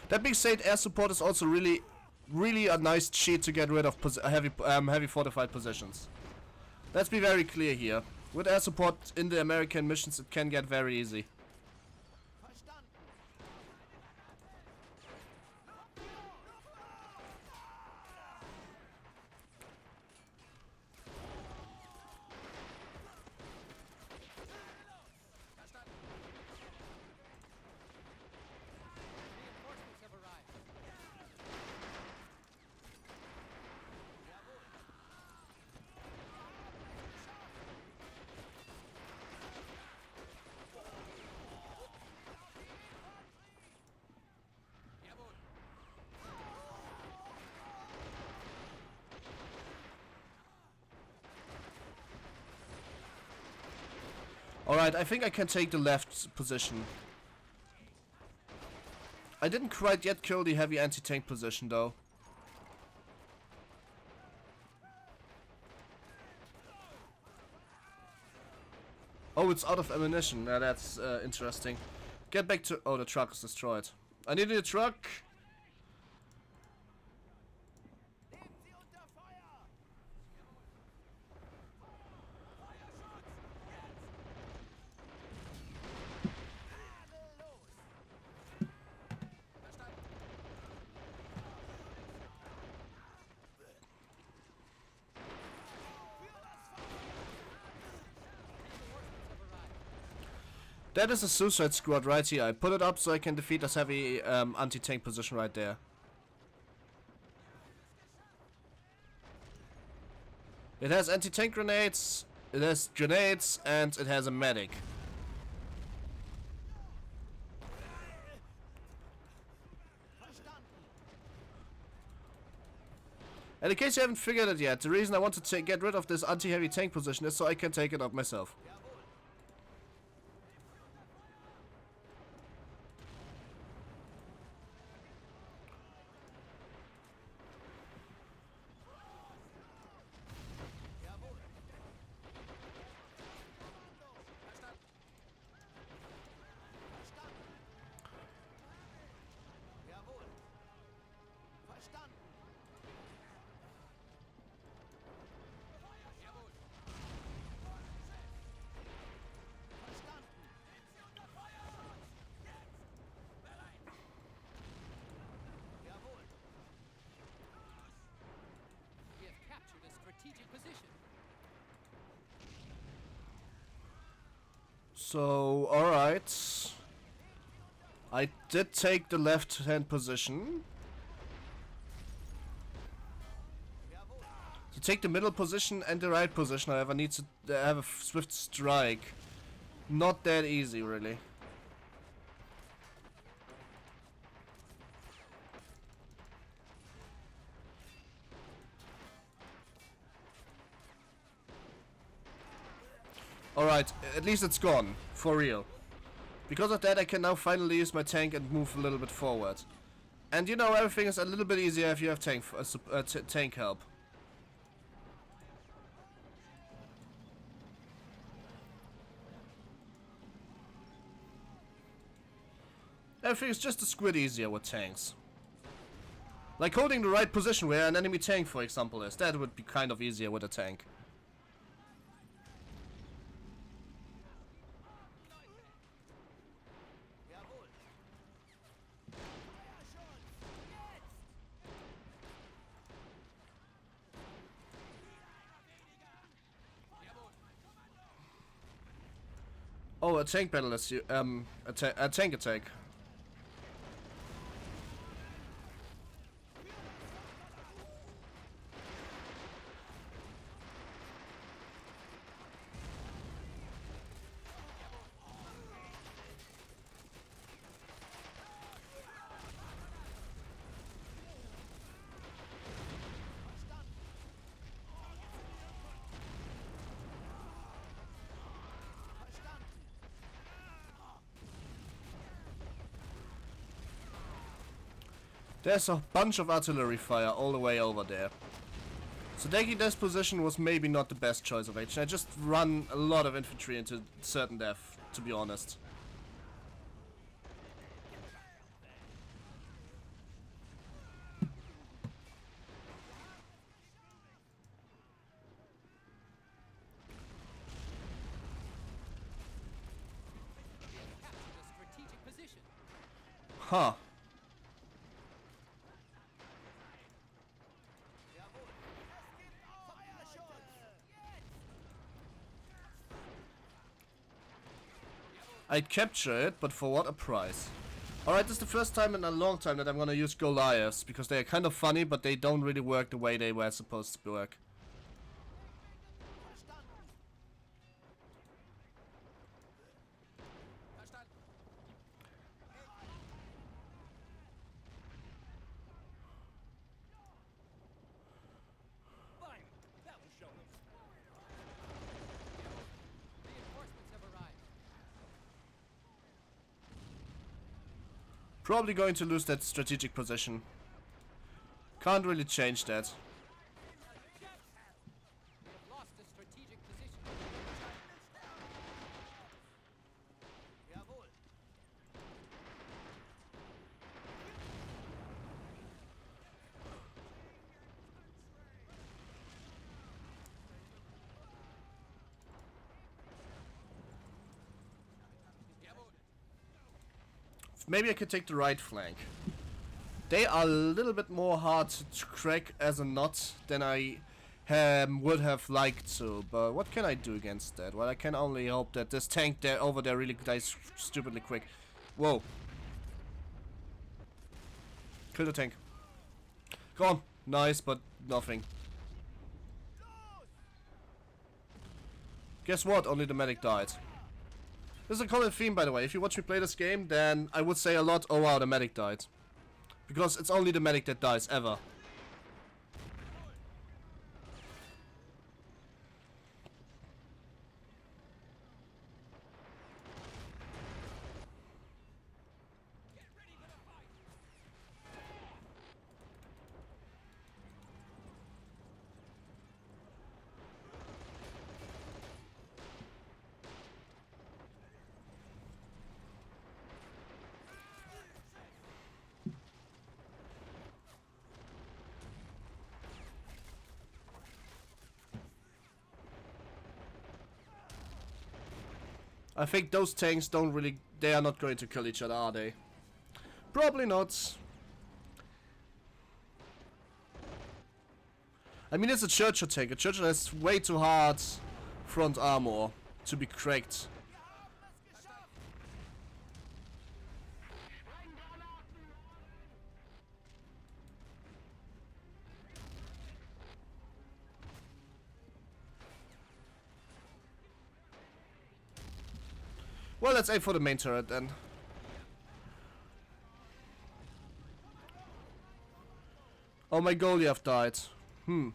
That being said, air support is also really a nice cheat to get rid of heavy fortified positions. Let's be very clear here. With air support in the American missions, it can get very easy. Reinforcements have arrived. Jawohl. Alright, I think I can take the left position. I didn't quite yet kill the heavy anti-tank position though. Oh, it's out of ammunition. Now that's interesting. Get back to... Oh, the truck is destroyed. I need a truck. Nehmen Sie unter Feuer! That is a suicide squad right here. I put it up so I can defeat this heavy anti-tank position right there. It has anti-tank grenades, it has grenades, and it has a medic. And in case you haven't figured it yet, the reason I want to get rid of this anti-heavy tank position is so I can take it up myself. Jawohl. Verstanden. Jawohl. Verstanden. Jawohl. We have captured a strategic position. So, alright. I did take the left-hand position. To take the middle position and the right position, however, needs to have a swift strike. Not that easy, really. Alright, at least it's gone. For real. Because of that, I can now finally use my tank and move a little bit forward. And you know, everything is a little bit easier if you have tank help. Everything is just a squid easier with tanks. Like holding the right position where an enemy tank, for example, is. That would be kind of easier with a tank. Jawohl. Feuerschutz. Jetzt. Oh, a tank battle is a tank attack. There's a bunch of artillery fire all the way over there. So taking this position was maybe not the best choice of action. I just run a lot of infantry into certain death, to be honest. We have captured a strategic position. Huh. Jawohl. Es gibt Feuerschutz. Jetzt. I'd capture it, but for what a price. Alright, this is the first time in a long time that I'm gonna use Goliaths, because they are kind of funny, but they don't really work the way they were supposed to work. Verstanden. Verstanden. Fine. That will show them. Reinforcements have arrived. Probably going to lose that strategic position. Can't really change that. We have lost a strategic position. Jawohl. Jawohl. Maybe I could take the right flank. They are a little bit more hard to crack as a knot than I would have liked to, but what can I do against that? Well, I can only hope that this tank there over there really dies stupidly quick. Whoa. Kill the tank. Come on. Nice, but nothing. Guess what? Only the medic died. This is a common theme, by the way. If you watch me play this game, then I would say a lot, oh wow, the medic died. Because it's only the medic that dies, ever. I think those tanks don't really... They are not going to kill each other, are they? Probably not. I mean, it's a Churchill tank. A Churchill has way too hard front armor to be cracked. Well, let's aim for the main turret then. Oh, my Goliath died. Hmm.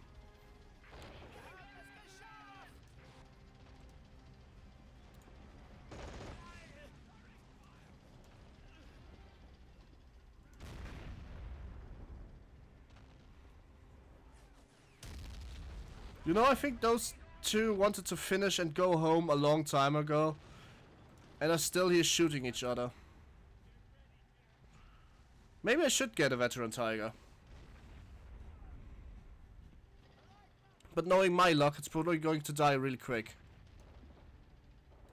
You know, I think those two wanted to finish and go home a long time ago. And are still here shooting each other. Maybe I should get a veteran tiger. But knowing my luck, it's probably going to die really quick.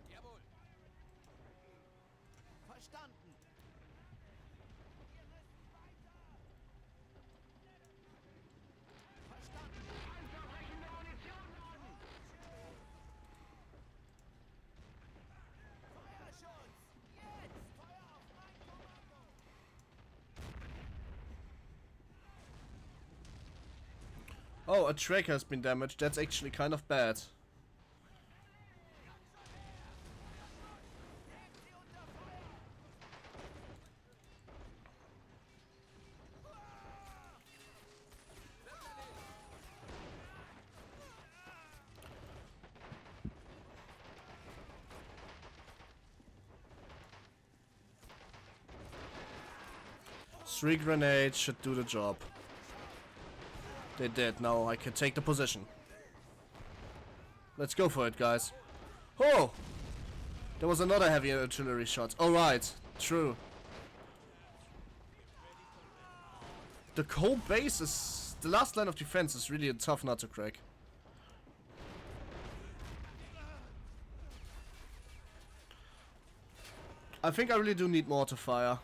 Jawohl. Verstanden. Feuerschutz! Jetzt! Feuer auf mein Kommando! Oh, a track has been damaged. That's actually kind of bad. Three grenades should do the job. They did. Now I can take the position. Let's go for it, guys. Oh! There was another heavy artillery shot. Alright, true. The whole base is... The last line of defense is really a tough nut to crack. I think I really do need mortar fire.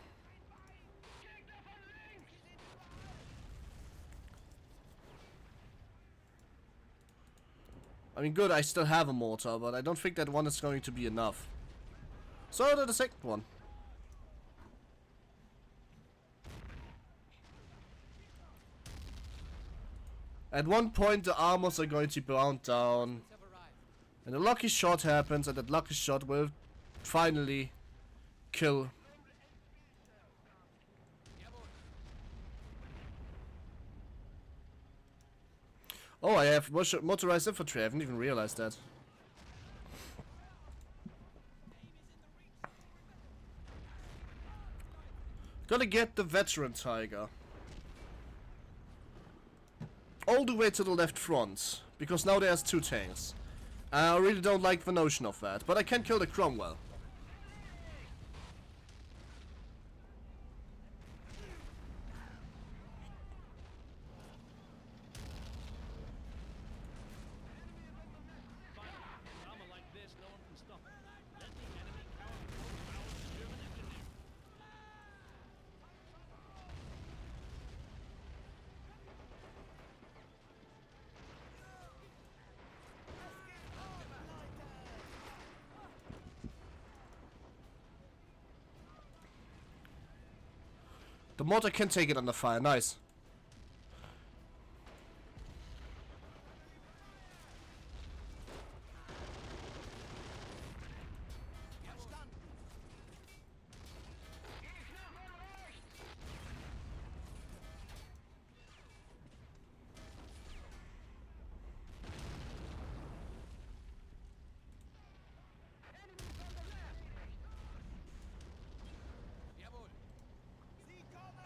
I mean, good, I still have a mortar, but I don't think that one is going to be enough. So did the second one. At one point, the armors are going to be bound down. Have arrived. And a lucky shot happens, and that lucky shot will finally kill. Jawohl. Oh, I have motorized infantry. I haven't even realized that. Gotta get the veteran tiger. All the way to the left front. Because now there's two tanks. I really don't like the notion of that. But I can kill the Cromwell. Armor like this, no one can stop it. Let the enemy cower before our German engineer. The mortar can take it under fire. Nice. Jawohl. Sie kommen!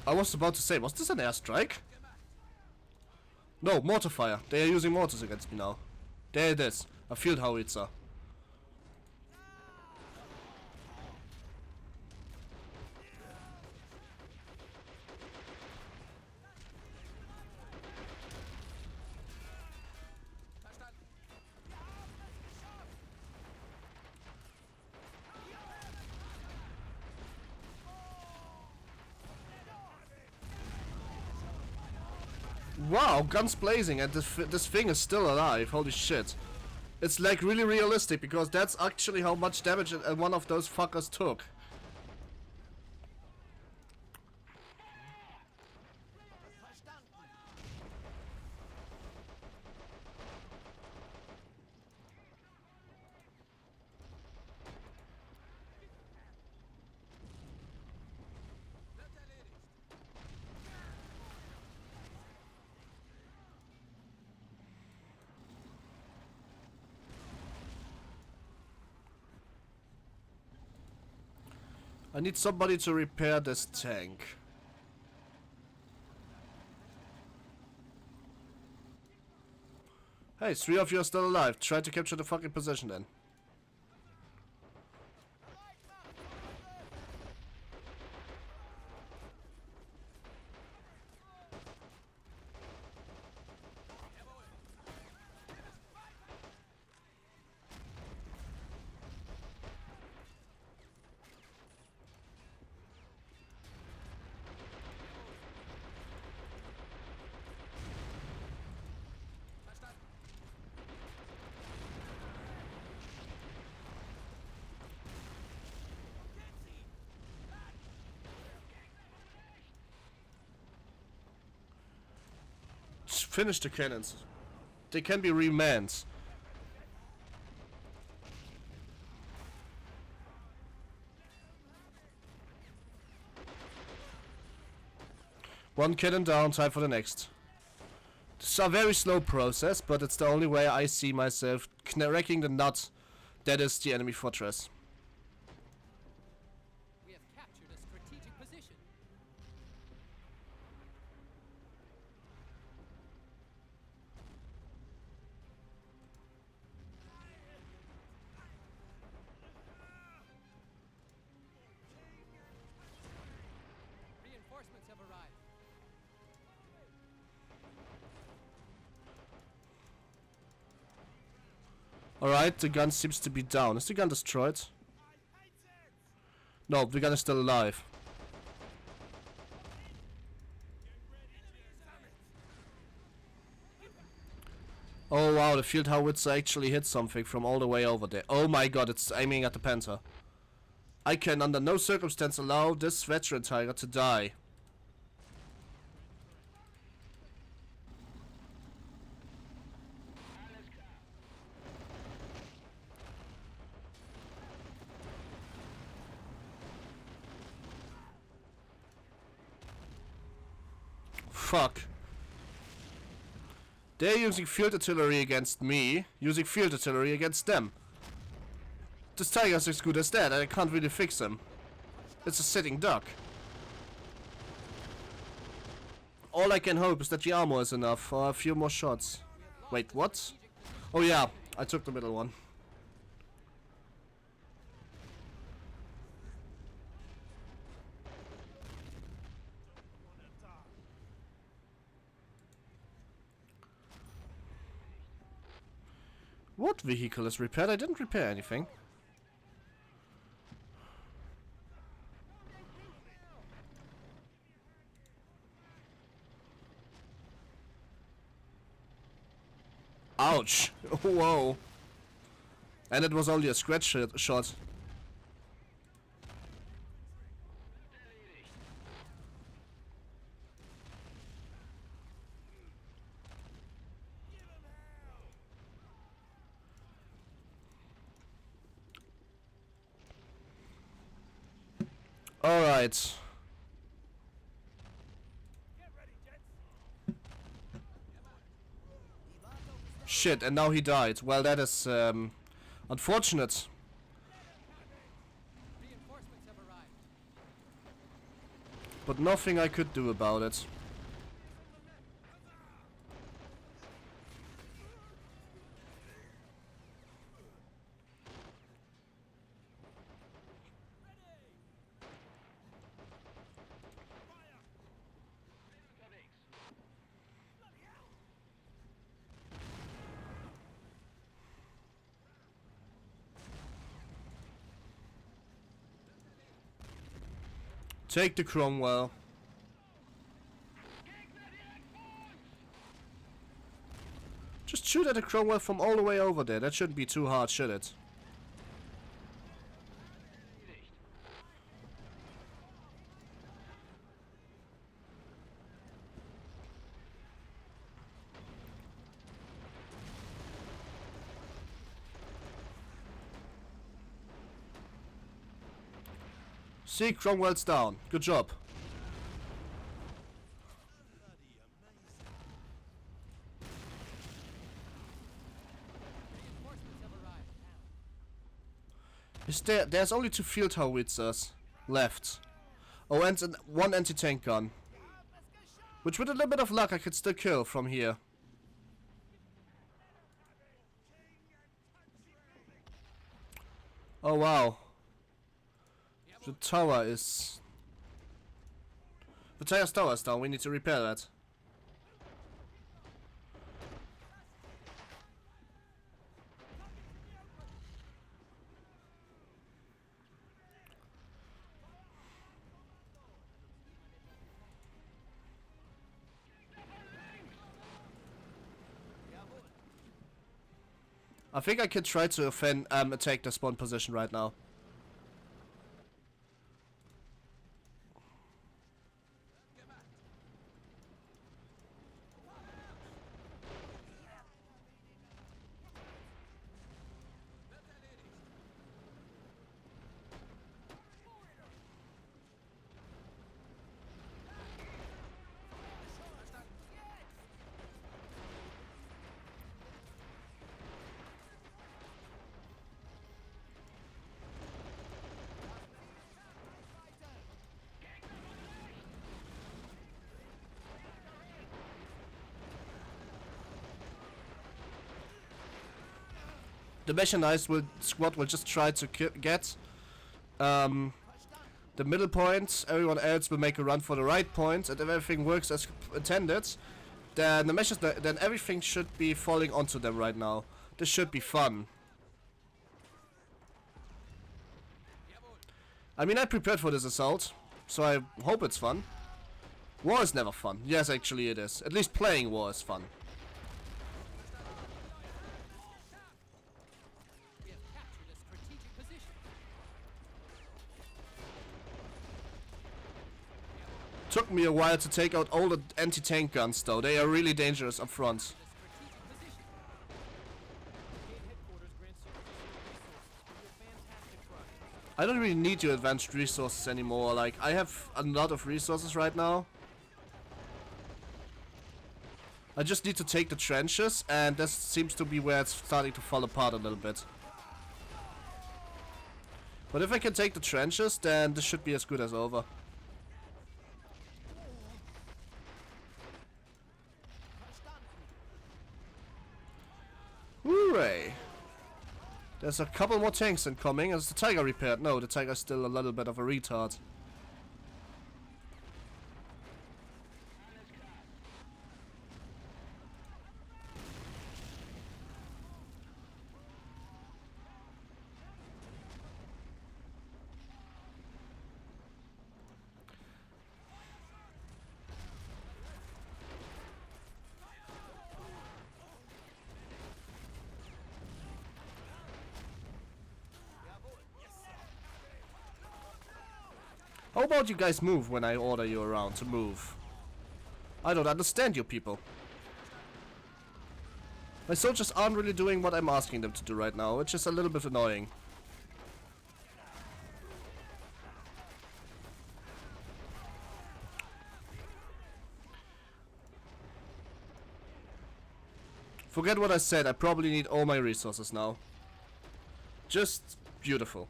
I was about to say, was this an airstrike? No, mortar fire. They are using mortars against me now. There it is. A field howitzer. Verstanden. Wow, guns blazing, and this thing is still alive. Holy shit. It's like really realistic, because that's actually how much damage one of those fuckers took. I need somebody to repair this tank. Hey, 3 of you are still alive. Try to capture the fucking position then. Just finish the cannons. They can be remanned. One cannon down, time for the next. It's a very slow process, but it's the only way I see myself wrecking the nut that is the enemy fortress. We have captured a strategic position. Reinforcements have arrived. Alright, the gun seems to be down. Is the gun destroyed? No, the gun is still alive. Oh wow, the field howitzer actually hit something from all the way over there. Oh my god, it's aiming at the Panther. I can under no circumstance allow this veteran tiger to die. Fuck. They're using field artillery against me, using field artillery against them. This tiger's as good as dead, and I can't really fix him. It's a sitting duck. All I can hope is that the armor is enough for a few more shots. Wait, what? Oh yeah, I took the middle one. What vehicle is repaired? I didn't repair anything. Ouch! Whoa! And it was only a scratch shot. Alright. Shit, and now he died. Well, that is unfortunate. Reinforcements have arrived. But nothing I could do about it. Take the Cromwell. just shoot at the Cromwell from all the way over there. That shouldn't be too hard, should it? See, Cromwell's down. Good job. Reinforcements have arrived. Is there's only 2 field howitzers left. Oh, and one anti-tank gun. Which with a little bit of luck I could still kill from here. Oh wow. The tower is... The tower is down, we need to repair that. I think I can try to attack the spawn position right now. The mechanized squad will just try to get the middle point. Everyone else will make a run for the right point, and if everything works as intended, then then everything should be falling onto them right now. This should be fun. I mean, I prepared for this assault, so I hope it's fun. War is never fun. Yes, actually it is. At least playing war is fun. We have captured a strategic position. Took me a while to take out all the anti-tank guns though. They are really dangerous up front. A strategic position. Brigade headquarters grants you additional resources for your fantastic run. I don't really need your advanced resources anymore. Like, I have a lot of resources right now. I just need to take the trenches, and this seems to be where it's starting to fall apart a little bit. But if I can take the trenches, then this should be as good as over. Hooray! There's a couple more tanks incoming. Is the Tiger repaired? No, the Tiger's still a little bit of a retard. How about you guys move when I order you around to move? I don't understand you people. My soldiers aren't really doing what I'm asking them to do right now, which is a little bit annoying. Forget what I said, I probably need all my resources now. Just beautiful.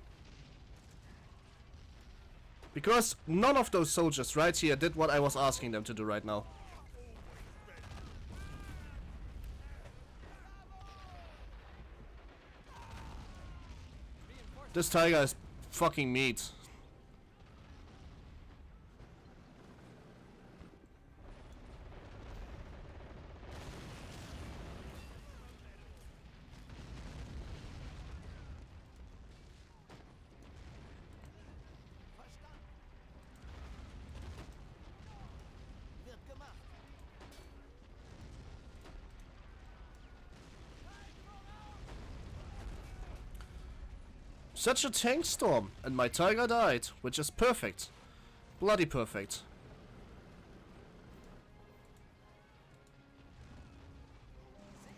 Because none of those soldiers right here did what I was asking them to do right now. This Tiger is fucking meat. Such a tank storm, and my tiger died, which is perfect. Bloody perfect. Sehr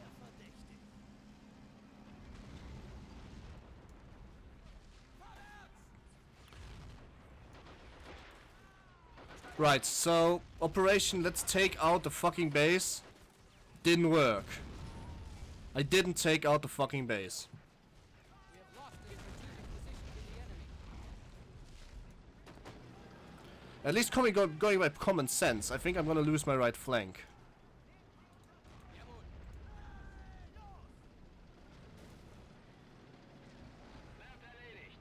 verdächtig. Right, so operation let's take out the fucking base didn't work. I didn't take out the fucking base. We have lost the strategic position to the enemy. At least going by common sense, I think I'm gonna lose my right flank. Jawohl. Wird erledigt.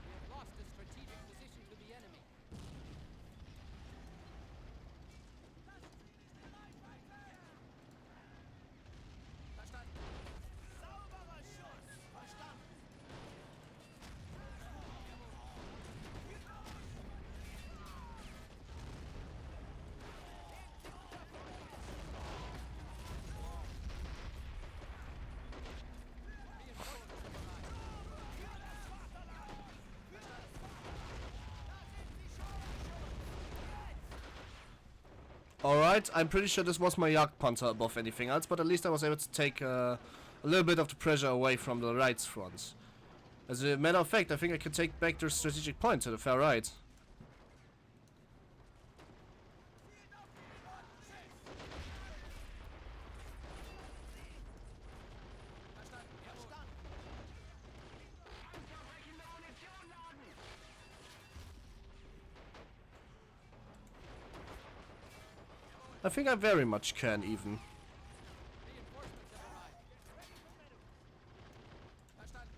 We have lost the strategic position to the enemy. Verstanden. Sauberer Schuss. Verstanden. Alright, I'm pretty sure this was my Jagdpanther above anything else, but at least I was able to take a little bit of the pressure away from the right front. As a matter of fact, I think I can take back the strategic point to the far right. I think I very much can even. Reinforcements have arrived. Verstanden. Verstanden.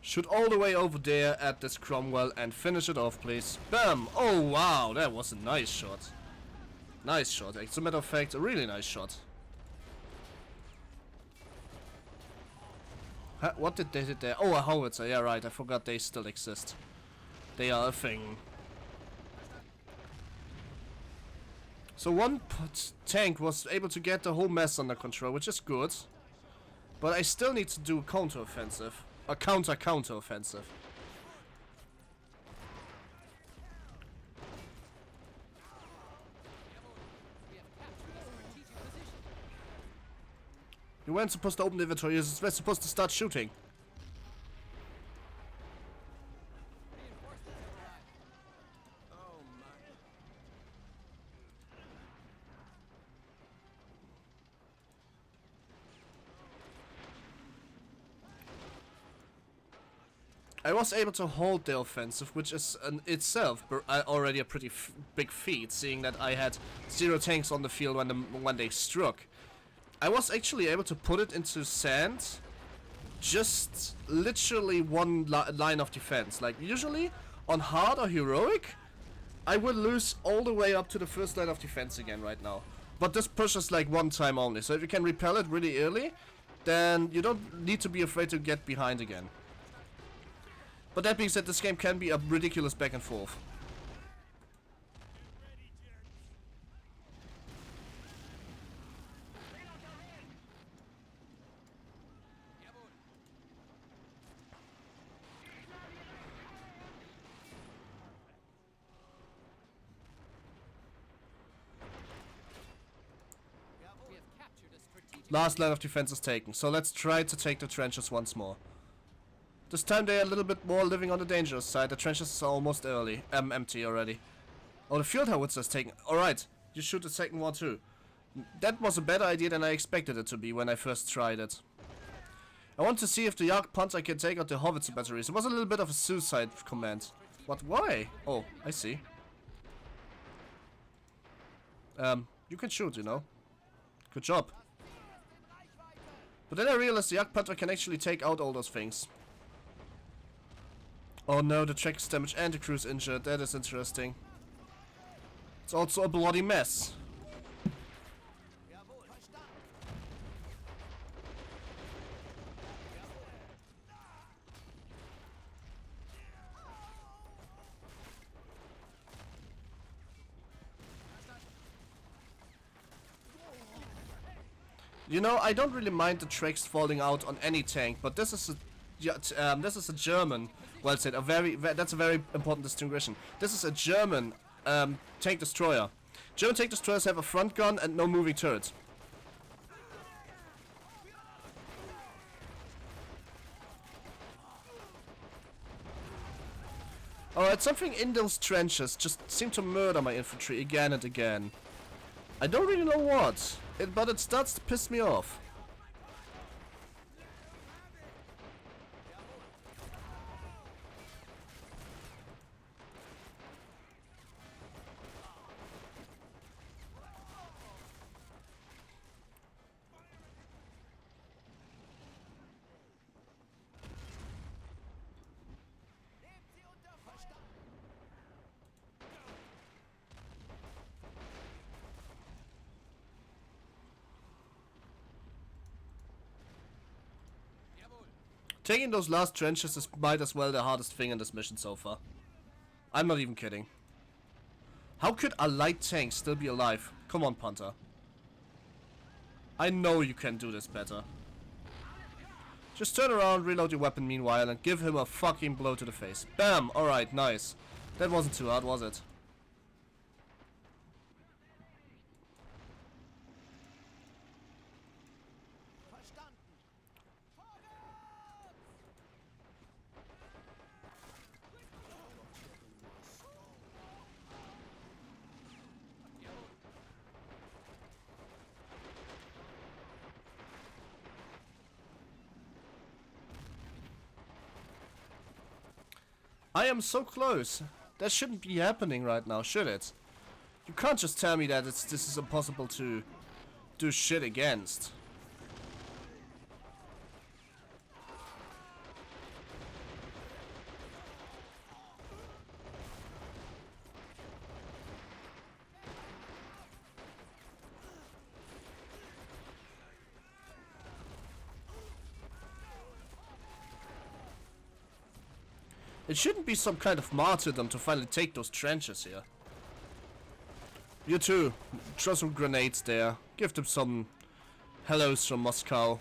Shoot all the way over there at this Cromwell and finish it off, please. Bam! Oh wow, that was a nice shot. Nice shot. As a matter of fact, a really nice shot. Huh, what did they do there? Oh, a howitzer. Yeah, right. I forgot they still exist. They are a thing. So one tank was able to get the whole mess under control, which is good. But I still need to do a counter-offensive. A counter-offensive. We have captured a strategic position. You weren't supposed to open the inventory, you were supposed to start shooting. Reinforcements have arrived. Oh Mann. I was able to hold the offensive, which is in itself already a pretty big feat, seeing that I had 0 tanks on the field when they struck. I was actually able to put it into sand, just literally one line of defense. Like usually on hard or heroic, I would lose all the way up to the first line of defense again right now. But this pushes like one time only, so if you can repel it really early, then you don't need to be afraid to get behind again. But that being said, this game can be a ridiculous back and forth. Jawohl. We have captured a strategic Last line of defense is taken, so let's try to take the trenches once more. This time they're a little bit more living on the dangerous side. The trenches are almost empty already. Oh, the field howitzer is taken. Alright, you shoot the second one too. That was a better idea than I expected it to be when I first tried it. I want to see if the Jagdpanzer can take out the howitzer batteries. It was a little bit of a suicide command. What? Why? Oh, I see. You can shoot, you know. Good job. But then I realized the Jagdpanzer can actually take out all those things. Oh no, the track is damaged and the crew's injured. That is interesting. It's also a bloody mess. You know, I don't really mind the tracks falling out on any tank, but this is a German. Well said. That's a very important distinction. This is a German tank destroyer. German tank destroyers have a front gun and no moving turrets. Alright, something in those trenches just seemed to murder my infantry again and again. I don't really know what, but it starts to piss me off. Taking those last trenches is might as well the hardest thing in this mission so far. I'm not even kidding. How could a light tank still be alive? Come on, Panther. I know you can do this better. Just turn around, reload your weapon meanwhile, and give him a fucking blow to the face. Bam! Alright, nice. That wasn't too hard, was it? I am so close. That shouldn't be happening right now, should it? You can't just tell me that this is impossible to do shit against. It shouldn't be some kind of martyrdom to finally take those trenches here. You too, throw some grenades there. Give them some hellos from Moscow.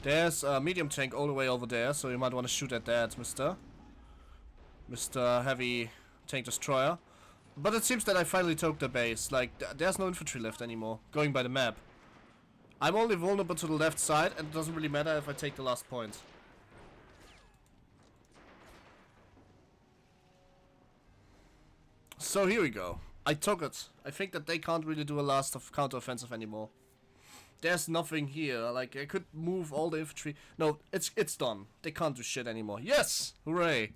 There's a medium tank all the way over there, so you might want to shoot at that, Mr. Heavy Tank Destroyer. But it seems that I finally took the base. Like, there's no infantry left anymore, going by the map. I'm only vulnerable to the left side, and it doesn't really matter if I take the last point. So here we go. I took it. I think that they can't really do a last of counteroffensive anymore. There's nothing here. Like, I could move all the infantry. No, it's done. They can't do shit anymore. Yes! Hooray!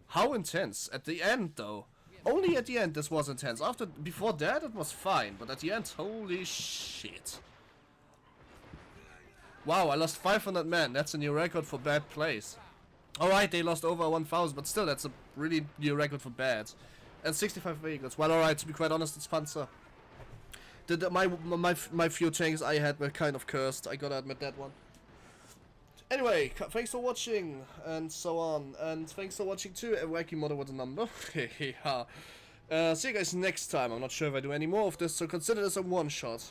How intense. At the end, though. Only at the end this was intense. Before that it was fine, but at the end, holy shit. Wow, I lost 500 men. That's a new record for bad plays. Alright, they lost over 1,000, but still, that's a really new record for bad. And 65 vehicles. Well, alright, to be quite honest, it's Panzer. My few tanks I had were kind of cursed. I gotta admit that one. Anyway, thanks for watching, and so on, and thanks for watching too, a wacky model with a number. See you guys next time. I'm not sure if I do any more of this, so consider this a one-shot.